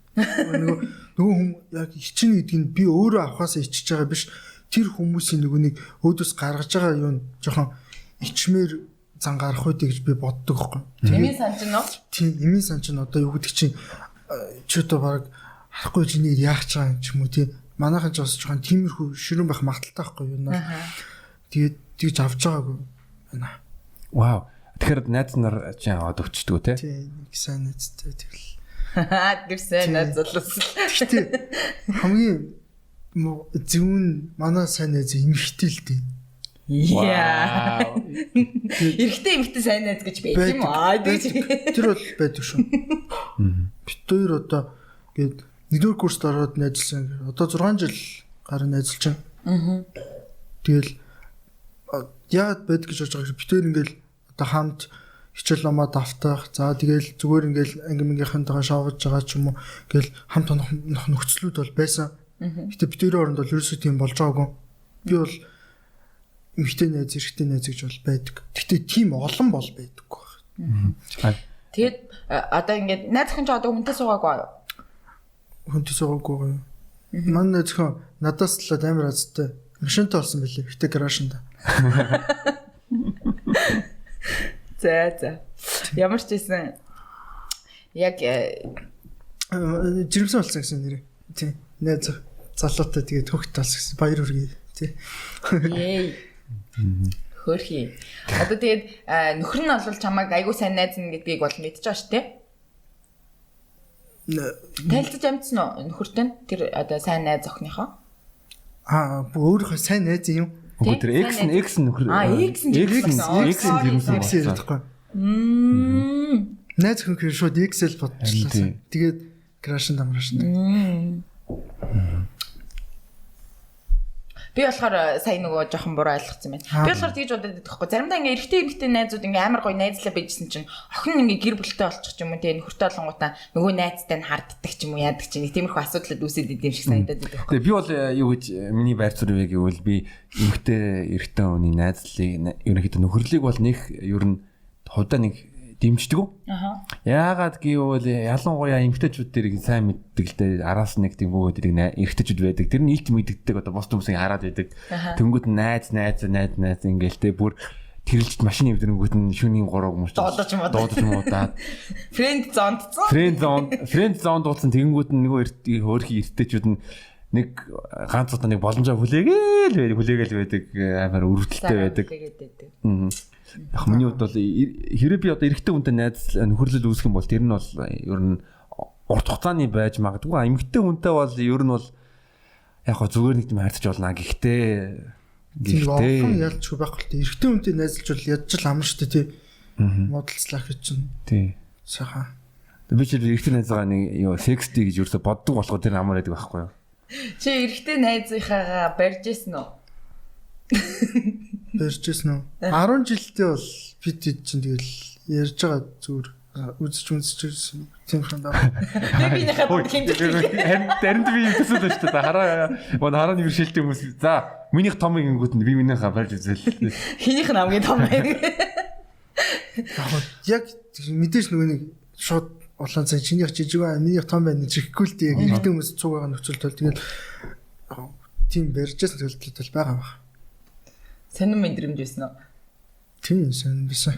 Нөгөө хүм яг хичнээн гэдэг нь би өөрөө авахаас ичиж байгаа биш. Тэр хүмүүсийн нөгөө нэг өөдөөс гаргаж байгаа юу жоохон ичмээр зан гарах үү гэж би боддог байхгүй. Эмийн сан ч нөө? Тийм, эмийн сан ч одоо юу гэдэг чинь чи одоо баг харахгүй чиний яах ч байгаа юм уу тий. Манайхан ч бас жоохон тиймэрхүү ширүүн байх магадaltaй байхгүй юу наа. Тэгээд тэгж авч байгаагүй байна. Вау. Тэгэхээр найз нар чи аваад өгчдөг үү те? Тийм, нэг сайн найзтай тэгэл. Тэр сайн найз боловсон. Гэтэ хамгийн зөвүүн манай сайн найз эмэгтэй л дээ. Яа. Эрэгтэй сайн найз гэж байт юм аа. Тэр бол байдаг шүү. Бид хоёр одоо гээд 1-р курст ороод найзлсан. Одоо 6 жил гарын найзлж байна. Тэгэл яагаад байдаг гэж бодож байгаа бид хоёр ингээл одоо хамт хичээл номоо давтах. За тэгэл зүгээр ингээл ангимынхантайгаа шоогож байгаа ч юм уу. Ингээл хамт нөхцлүүд бол байсан. Гэтэ бид хоёрын оронд бол ерөөсөө тийм болж байгаагүй. Би бол эмэгтэй найз, эрэгтэй найз гэж бол байдаг. Гэтэ тийм олон бол байдаггүй. Тэгээд одоо ингээд найз хэн ч одоо хүнтэй суугаагүй. Хүнтэй суугаагүй. Манай найз хэн надаас л амар азтай машинтай болсон байлээ. Гэтэ гаражинда. За. Ямар ч байсан яг жирэмсэн болсон гэсэн нэр. Тийм. Найз залуутай тэгээд хөгт болсон гэсэн. Баяр хүргэе. Тий. Хөрхий. Одоо тэгээд нөхөр нь бол чамайг айгуу сайн найз нь гэдгийг бол мэдчихэж байгаа шүү дээ. Танилцж амжсан уу нөхөртэй нь тэр одоо сайн найз охиныхоо? Өөрийнхөө сайн найз юм. Үгүй тэр X нөхөр. X жирэмсэн байхгүй. Найз хөнхөр шууд X-эл бодчихлаа. Тэгээд крашн дамрашна. Би болохоор сайн нөгөө жоохон буруу ойлгоцсон байна. Би болохоор тэгж бодоод байдаг хгүй. Заримдаа ингээ эрэгтэй найзууд ингээ амар гоё найзлаа байжсэн чинь охин ингээ гэр бүлтэй болчих ч юм уу те нөхөртэй олонгуудаа нөгөө найзтай нь харддаг ч юм уу яадаг ч нэг тиймэрхүү асуудлууд үүсээд идэм шиг санагдаад байдаг хгүй. Тэгээ би бол юу гэж миний байр суурь вэ гэвэл би эмэгтэй эрэгтэй хүний найзлыг ерөнхийдөө нөхөрлийг бол нэг ер нь хувьдаа нэг дэмждэг үү? Яагаад гэвэл ялангуяа эмэгтэйчүүд тэрийг сайн мэддэг л дээ. Араас нэг тийм бөө тэрийг эрэгтэйчүүд байдаг. Тэр нь илт мэддэг одоо бос хүмүүсийг хараад байдаг. Тэнгүүд найз ингээл те бүр тэрэлжт машины эвдрэнгүүд нь шөнийн 3 хүмүүс дуудаж муудаад фрэнд зонд дуудсан тэнгүүд нь нөгөө хөөрхий эрэгтэйчүүд нь нэг ганц удаа нэг боломжоо хүлээгээл байдаг амар өрөвдөлтэй байдаг. Яг миний хувьд бол хэрэв би одоо эрэгтэй хүнтэй найз нөхөрлөл үүсгэх юм бол тэр нь бол ер нь урт хугацааны байж магадгүй. Эмэгтэй хүнтэй бол ер нь бол яг гоо зүгээр нэг юм хайрцаж болно. Гэхдээ ялчгүй байхгүй л дээ. Эрэгтэй хүнтэй найзлж бол ядч л амар штэ тий. Модалцлаа гэж чинь. Тий. Сайхан. Би ч эрэгтэй найзгаа нэг юу сексти гэж ерөөсө боддог болохоор тэр амар байдаг байхгүй юу? Чи эрэгтэй найзынхаагаа барьж ийсэн үү? Барьжсэн үү? 10 жилдээ бол бид чинь тэгэл ярьж байгаа зүгээр үзэж тийм хандаа. Би нөхөд хэмжээ. Тэрэнд би төсөөл байна шүү дээ. Хараа нэг шилдэг хүмүүс. За, минийх том ингэнгүүт нь би минийхээ барьж үзэл. Хинийх нь хамгийн том байна. Яг мэдээж нөгөө нэг шууд улаан цай чинийх жижиг бай, минийх том байна гэж ихгүй л дээ. Яг эрэгтэй хүмүүс цуг байгаа нөхцөл төл тэгэл тийм барьжсэн төлөвлөлт байгаа байна. Сонин мэдрэмж байсан уу? Тийм сонин байсан.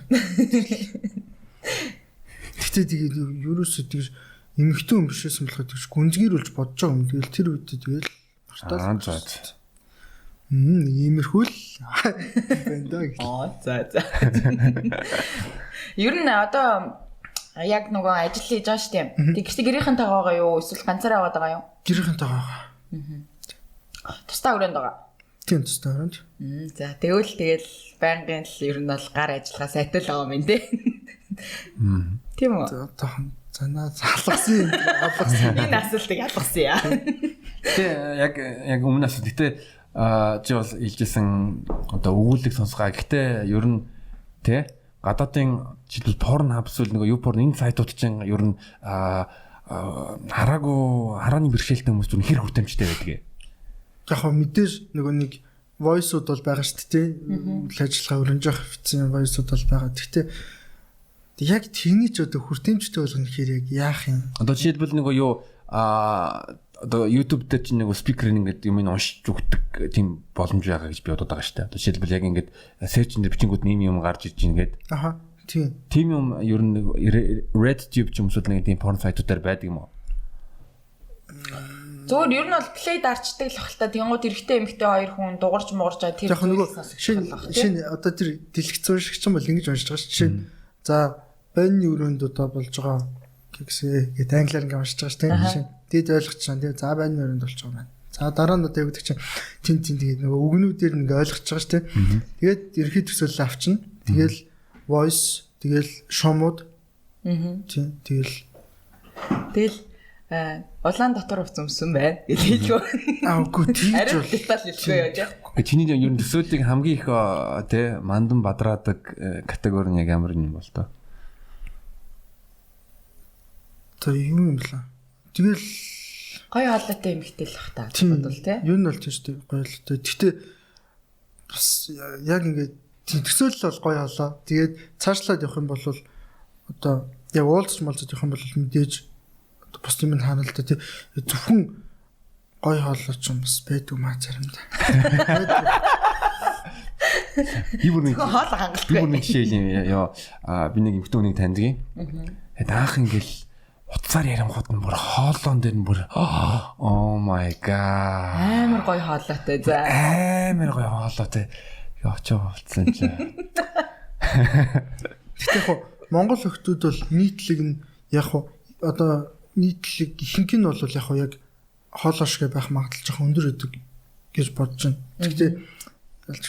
Тэгтээ тэгээд ерөөсөө тэгж эмэгтэй хүн бишсэн болохоо тэгж гүнзгийрүүлж бодож байгаа юм. Тэгэл тэр үед тэгэл мартаас. Иймэрхүү л байна. За. Ер нь одоо яг нөгөө ажил хийж байгаа шүү дээ. Тэгвэл гэрийнхэн таагаа юу эсвэл ганцаараа аваад байгаа юу? Гэрийнхэн таагаа. Тусдаа өрөөнд байгаа. Бэлтгэн төстэй өрөөнд. За тэгэл байнгын л ер нь бол гар ажиллагаа сайтай л байгаа юм дээ. Тийм үү? Одоохон занаа залгасан. Энэ асуултыг алгасан яа. Гэтэ яг өмнө асуулт. Гэтэ чи бол хэлжсэн одоо өгүүлэг сонсгаа. Гэтэ ер нь тэ гадаадын жишээл Pornhub эсвэл нөгөө YouPorn энэ сайтууд чинь ер нь харааны бэрхшээлтэй хүмүүс зүр хэр хүртээмжтэй байдаг. Яг хөө мэдээж нөгөө нэг voice-уд бол байгаа шүү дээ. Үйл ажиллагаа өрнөж явах хэвчээ voice-уд бол байгаа. Гэхдээ яг тэрний ч одоо хүртээмжтэй болгох гэхээр яг яах юм? Одоо жишээлбэл нөгөө юу одоо YouTube дээр чинь нөгөө спикер ингээд юм уншиж өгдөг тийм боломж байгаа гэж би бодоод байгаа шүү дээ. Одоо жишээлбэл яг ингээд search дээр бичингүүд нэм юм гарч иж ингээд. Аха. Тийм юм ер нь RedTube ч юм уу нэг тийм porn сайтуудаар байдаг юм уу? Зөвөр ер нь бол play дарчдаг л хэл та тэнгууд эрэгтэй эмэгтэй хоёр хүн дуурж муурж байгаа тэр шинэ одоо тэр дэлгэцүүн шиг ч юм бол ингэж уншиж байгаа шүү. За баньны өрөөнд одоо болж байгаа гэсэн гээд англиар ингэ уншиж байгаа шүү. Тэгэд ойлгочихсан тий. За баньны өрөөнд болж байгаа байна. За дараа нь одоо явдаг чинь тэн тэгээд нөгөө үгнүүдээр ингэ ойлгочихж байгаа шүү. Тэгээд ерхий төсөөлөл авчна. Тэгэл voice тэгэл шомууд. Тийм тэгэл улаан дотор уц өмсөн байна гэж хэлгүй. Үгүй тийж бол деталь хэлгүй яа тий. Чиний ер нь төсөөллийг хамгийн их тий мандан бадраадаг категори нь яг ямар юм бол тоо. Тэ юм бла. Тэгэл гоё хаалтай эмэгтэй л бах та бодвол тий. Юу нь бол тийш тий гоё л тий. Гэтэ бас яг ингээд төсөөлөл бол гоё хаалаа. Тэгээд цаашлаад явах юм бол одоо яг уулзч малцж явах юм бол мэдээж бус юм хаана л да тий зөвхөн гоё хооллооч юм бас байдгүй маа заримдаа. Би бүр нэг хоол хангалттай. Би бүр нэг жишээ юм би нэг эмэгтэй хүнийг таньдаг юм. Тэгээд анх ингээл утсаар ярингууд нь бүр хоолоон дээр нь бүр oh my god амар гоё хоолойтой за. Амар гоё хоолойтой. Яачаа болцсон чи. Гэтэ яг Монгол охтууд бол нийтлэг нь яг одоо нийтлэг ихэнх нь бол яг хоолоошгүй байх магадлал жоохон өндөр өдөг гэж бодож байна. Гэхдээ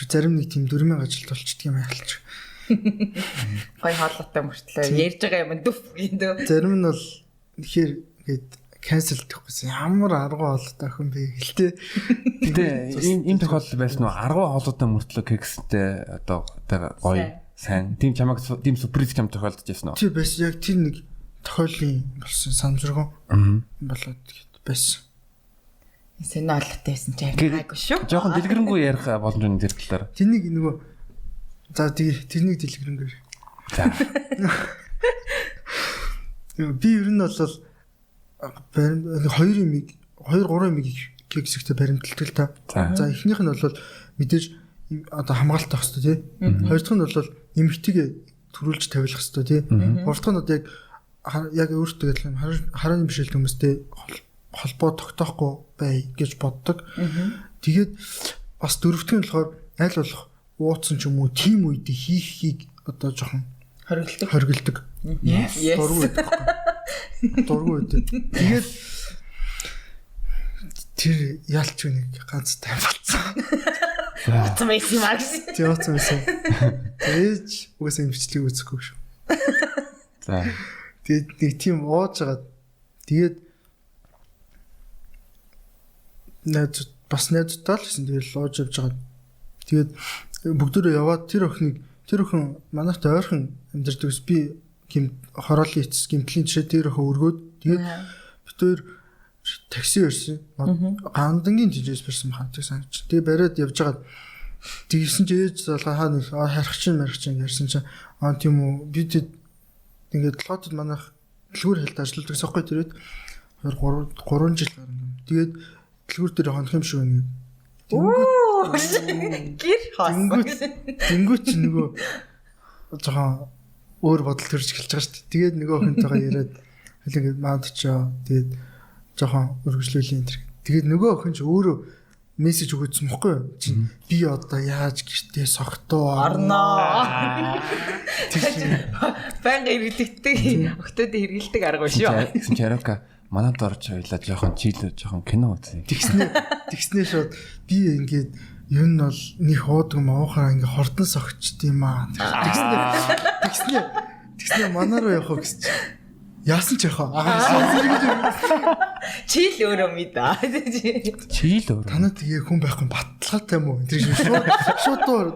зарим нэг тийм 4000 ажилт болчихдөг юм яалтч. Гоё хоолойтой мөртлөө ярьж байгаа юм дүф гиндөө. Зарим нь бол тэгэхээр гээд cancel гэхгүйсэн ямар арга хоолойтой хүн бэ гэлтэй. Гэтэ ийм тохиолдол байсан уу? Арга хоолойтой мөртлөө кекстэй одоо гоё сайн. Тийм чамаг тийм сюрприз юм тохиолдож байсан уу? Тийм байсан. Яг тэр нэг тохиолын болсон санамжиргон болоод байсан. Сэнэ олдтой байсан ч айгаагүй шүү. Жохон дэлгэрэнгүй ярих боломж нь тэр талаар. Тэрнийг нөгөө за тэрнийг дэлгэрэнгүй. За. Би ер нь бол 2 имийг 2-3 имийг кексэгтэй баримталдаг л та. За эхнийх нь бол мэдээж одоо хамгаалалт авах хэрэгтэй тий. Хоёр дахь нь бол эмэгтэйгээ төрүүлж тавилах хэрэгтэй тий. Гурав дахь нь одоо яг өөртөө адилхан харааны бишэлт хүмүүстэй холбоо тогтоохгүй бай гэж боддог. Тэгээд бас дөрөвдөг нь болохоор аль болох ууцсан ч юм уу тийм үед хийхийг одоо жоохон хоригддаг. Дургүй байдаг. Тэгээд тэр ялч үнийг ганц тайм болцсон. Утсан байсан юм аа гэсэн. Тийм утсан байсан. Тэгэж угаасаа имчилгээ үүсэхгүй шүү. За. Тэгээд нэг тийм ууж байгаа. Тэгээд найзтай л гэсэн. Тэгээд ууж явж байгаа. Тэгээд бүгдөө яваад тэр охин манайхтай ойрхон амьдардаг ус би хороолын эцэс гимтлийн жишээ тэр охин өргөөд тэгээд бид хоёр такси ирсэн. Гандангийн жижигс барьсан хантыг санаж. Тэгээ бариад явж байгаа. Тэгсэн чи ээж залгаа хаа нэг харах чинь ярьсан чинь тийм үү бид ингээд лотод манайх дэлгүүр хэлд ажилладаг сохгой тэрээд 3 жил гарна. Тэгээд дэлгүүр дээр хонох юм шиг байна. Гэр хаасан. Тэнгүүч нөгөө жоохон өөр бодол төрж эхэлж байгаа шүү дээ. Тэгээд нөгөө охинтойгоо яриад хэлээ маадчаа. Тэгээд жоохон өргөжлүүлээ энэ төр. Тэгээд нөгөө охин ч өөрөө мессеж өгөөдсөн мөхгүй юу? Чин би одоо яаж гэртээ согтоо орноо. Банга иргэдэгтэй охтод хэргэлдэг арга шүү. Тэгсэн чи Арока манад орж хоёлаа жоохон чийл жоохон кино үзье. Тэгснээ шууд би ингээд ер нь бол нэг хуудаг моохоо ингээ хордон согчд юм аа. Тэгснэ манаа руу явах гэсэн чи яасан ч яхаа. Чи л өөрөө мэдээ. Чи л өөр. Танаа тэгээ хүн байхгүй баталгаатай юм уу? Тэр шууд дуур.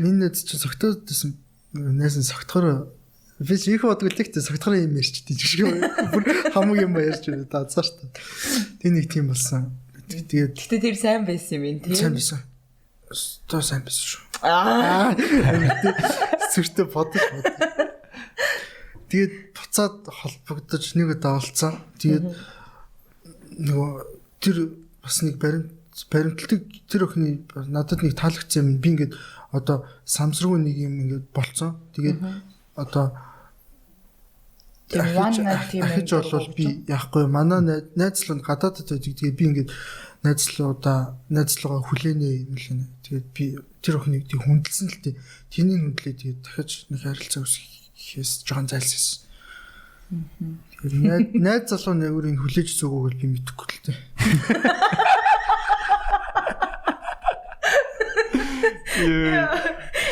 Минь ч согтоод байсан. Нээсэн согтохоор би их бодог л ихтэй согтохоор юм ярьч тийж шиг бүр хамаг юм ярьж байна дазаа шүү дээ. Тэ нэг тийм болсон. Тэгээд гэтээ тэр сайн байсан юм тийм. сайн байсан. Тоо сайн байсан шүү. Сүртэй бодож. Тэгээд буцаад холбогдож нэг удаа олцсон. Тэгээд нөгөө тэр бас нэг баримтлагдаг тэр өхний надад нэг таалагдсан юм. Би ингээд одоо самсруу нэг юм ингээд болцсон. Тэгээд одоо ахиж болвол би яахгүй манай найзлууд гадаадд байдаг. Тэгээд би ингээд найзлуугаа хүлээнэ юм л нэ. Тэгээд би тэр өхнийг тэг хүндэлсэн л тээ. Тэрний хүндлээ тэгээд дахиж нэг харилцаа үсгэхээс жоон зайлссэн. Тэгээд найз залуу нэрийг хүлээж зүгөөгөл би мэдэхгүй л тээ.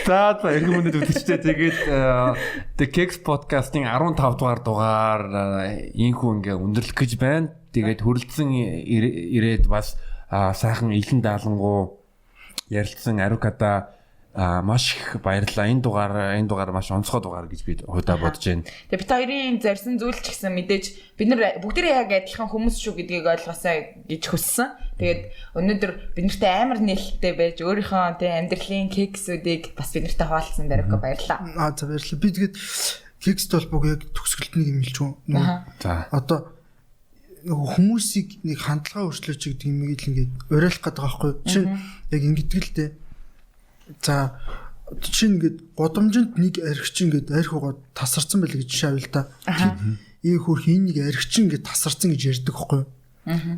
За эргэн мөндөд үтгчтэй тэгээд The Keks podcast-ийн 15 дугаар инхүү ингээ өндөрлөх гэж байна. Тэгээд хүрэлцэн ирээд бас сайхан илэн даалангуу ярилцсан Арукада маш их баярлалаа. Энэ дугаар маш онцгой дугаар гэж би удаа бодож байна. Тэгээ бид хоёрын зарсан зүйл ч гэсэн мэдээж бид нар бүгдээ яг адилхан хүмүүс шүү гэдгийг ойлгосоо гэж хүссэн. Тэгээд өнөөдөр бид нартай амар нээлттэй байж өөрийнхөө амьдралын кексүүдийг бас бид нартай хуваалцсан Дарука баярлалаа. За баярлалаа. Би тэгээд кекст бол яг төгсгөлт нэг юм хэлж байна. За одоо нөгөө хүмүүсийг нэг хандлага өөрчлөөч гэдэг юм ийм ингээд уриалах гэдэг байхгүй чинь яг ингэдэг л дээ. За чинь ингээд годомжинд нэг архичин ингээд архиугаа тасарсан байлаа гэж жишээ авъя л да. Ийм хөр хин нэг архичин ингээд тасарсан гэж ярьдаг байхгүй.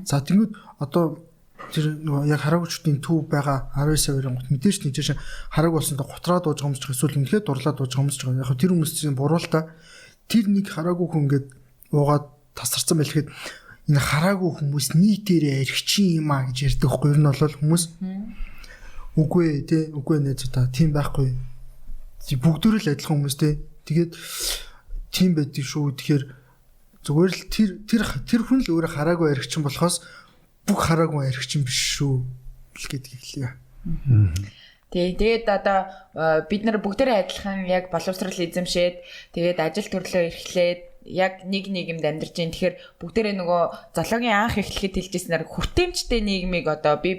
За тэгвэл одоо тэр нөгөө яг хараагчдын төв байгаа 19 сарын гот мэдээж нэг жишээ харааг болсондоо готраа дууж гомсч эсвэл үнэхээр дурлаа дууж гомсч байгаа. Яг тэр хүмүүс чинь буруу л та. Тэр нэг хараагүй хүн ингээд уугаад тасарсан байлгэхэд энэ хараагүй хүмүүс нийтээрээ архичин юм а гэж ярьдаг байхгүй. Ер нь бол хүмүүс үгүй нэ тийм байхгүй. Бүгдөө л адилхан хүмүүс те. Тэгээд тийм байдаг шүү. Тэгэхээр зүгээр л тэр хүн л өөрөө хараагүй архичин болохоос бүх хараагүй архичин биш шүү л гэдгийг хэлье. Тэгээд одоо бид нар бүгдээрээ адилхан яг боловсрал эзэмшээд тэгээд ажил төрлөө эрхлээд яг нэг нийгэмд амьдарч байна. Тэгэхээр бүгдээрээ нөгөө зоологийн анх эхлэхэд хэлжсэнээр хүртээмжтэй нийгмийг одоо бий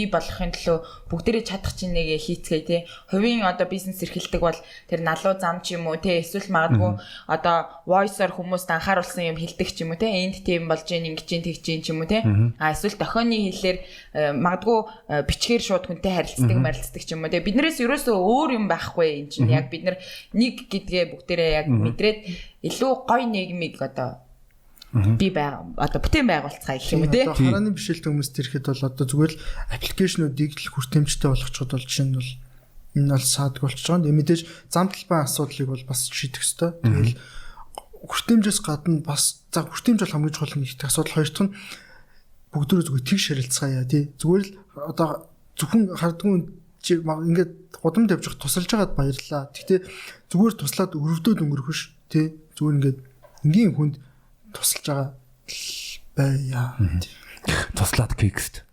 болохын төлөө бүгдээрээ чадах чинь нэгэ хийцгээе тий. Хувийн одоо бизнес эрхэлдэг бол тэр налуу зам ч юм уу тий эсвэл магадгүй одоо voice-оор хүмүүст анхааруулсан юм хэлдэг ч юм уу тий. Энд тийм болж гин ингэж гин тэгж гин ч юм уу тий. Эсвэл дохионы хэлээр магадгүй бичгээр шууд хүнтэй харилцдаг ч юм уу тий. Биднээс ерөөсөө өөр юм байхгүй. Энд чинь яг бид нар нэг гэдгээ бүгдээрээ яг мэдрээд илүү гоё нийгмийг одоо би одоо бүтээн байгуулцгаа гэх юм үү те. Одоо харааны бишэлт хүмүүст ирэхэд бол одоо зүгээр л аппликейшнуудыг л хүртээмжтэй болгочиход бол жишээ нь бол энэ бол саадаг болчихж байгаа. Мэдээж зам талбайн асуудлыг бол бас шийдэх ёстой. Тэгэл хүртээмжээс гадна бас за хүртээмж бол хамгийн чухал нэг асуудал. Хоёр дахь нь бүгдөө зүгээр тэгш харилцгаая тий. Зүгээр л одоо зөвхөн хардггүй ингээд гудам тавьчих тусалж байгаад баярлаа. Гэхдээ зүгээр туслаад өрөвдөөд өнгөрөх ш тий. Зүгээр ингээд энгийн хүнд тусалж байгаа байя. Туслаад кекст.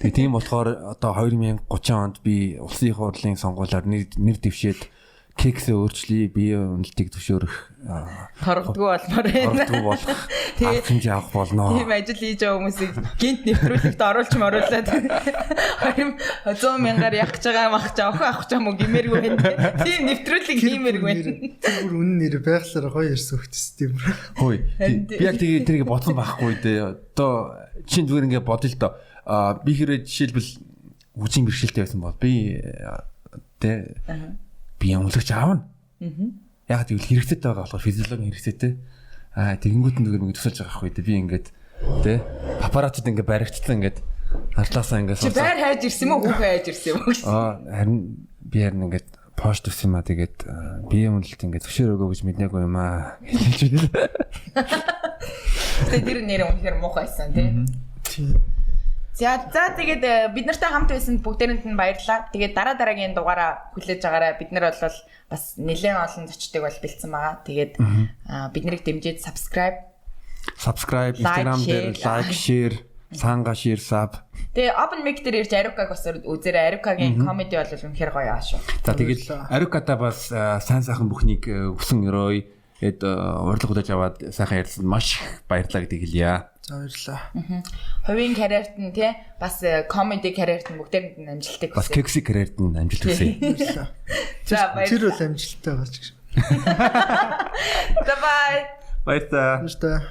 Тэгээ тийм болохоор одоо 2030 онд би улсын их хурлын сонгуулиар нэр дэвшээд кексээ өөрчлөе, бие үнэлтийг зөвшөөрөх хорогдгүй болмоор байна. Хорогдгүй болох. Тэгээд хэмжээ авах болно. Тийм ажил хийж байгаа хүмүүсийг гинт нэвтрүүлэгт оруулж моруулаад 100 мянгаар явах гэж байгаа мах авах ч юм уу гимээргүй байна. Тийм нэвтрүүлэг хиймээргүй байна. Тэр бүр үнэн нэр байглаар гоё ярьсан хөхтэс тийм. Хөөе. Би яг тэрийг бодсон байхгүй дээ. Одоо чинь зүгээр ингэ бодъё л доо. Би хэрэг жишээлбэл хүчин бэрхшээлтэй байсан бол би би өмлөгч аавна. Яг тэгвэл хэрэгцээтэй байгаа болохоор физиологийн хэрэгцээтэй. Тэгэнгүүт нь зүгээр төсөлж байгаа хгүй би ингээд тий папарацид ингээд баригдсан ингээд артлаасаа ингээд чи байр хайж ирсэн юм уу хүүхэн хайж ирсэн юм уу? Харин би харин ингээд пост өгсөн юм тэгээд бие үнэлт ингээд зөвшөөрөөгөө гэж мэднээгүй юм хэлж байна. Тэр нэр үнэхээр муухайсан тий. За тэгээд бид нартай хамт байсан бүгдээрэнд нь баярлалаа. Тэгээд дараагийн дугаараа хүлээж байгаарай. Бид нар бол бас нэлээд олон зочдыг бол бэлдсэн байгаа. Тэгээд бид нарыг дэмжиж subscribe, Instagram дээр like, share, санга share, sub. Тэгээ open mic дээр ирж Арукаг бас үзээрэй. Арукагийн comedy бол үнэхээр гоё аа шүү. За тэгээд Аруката бас сайн сайхан бүхнийг өсөн өрөөе. Тэгээд урилга хүлээж аваад сайхан ярьсан маш их баярлалаа гэдгийг хэлье. За баярлалаа. Хувийн карьерт нь тий бас comedy карьерт нь бүгдээрэнд нь амжилтыг хүсье. Бас кекси карьерт нь амжилт хүсье. Баярлалаа. За баярлалаа. Тэр бол амжилттай байгаа ч гэж. За бай. Баярлалаа. Баярлалаа.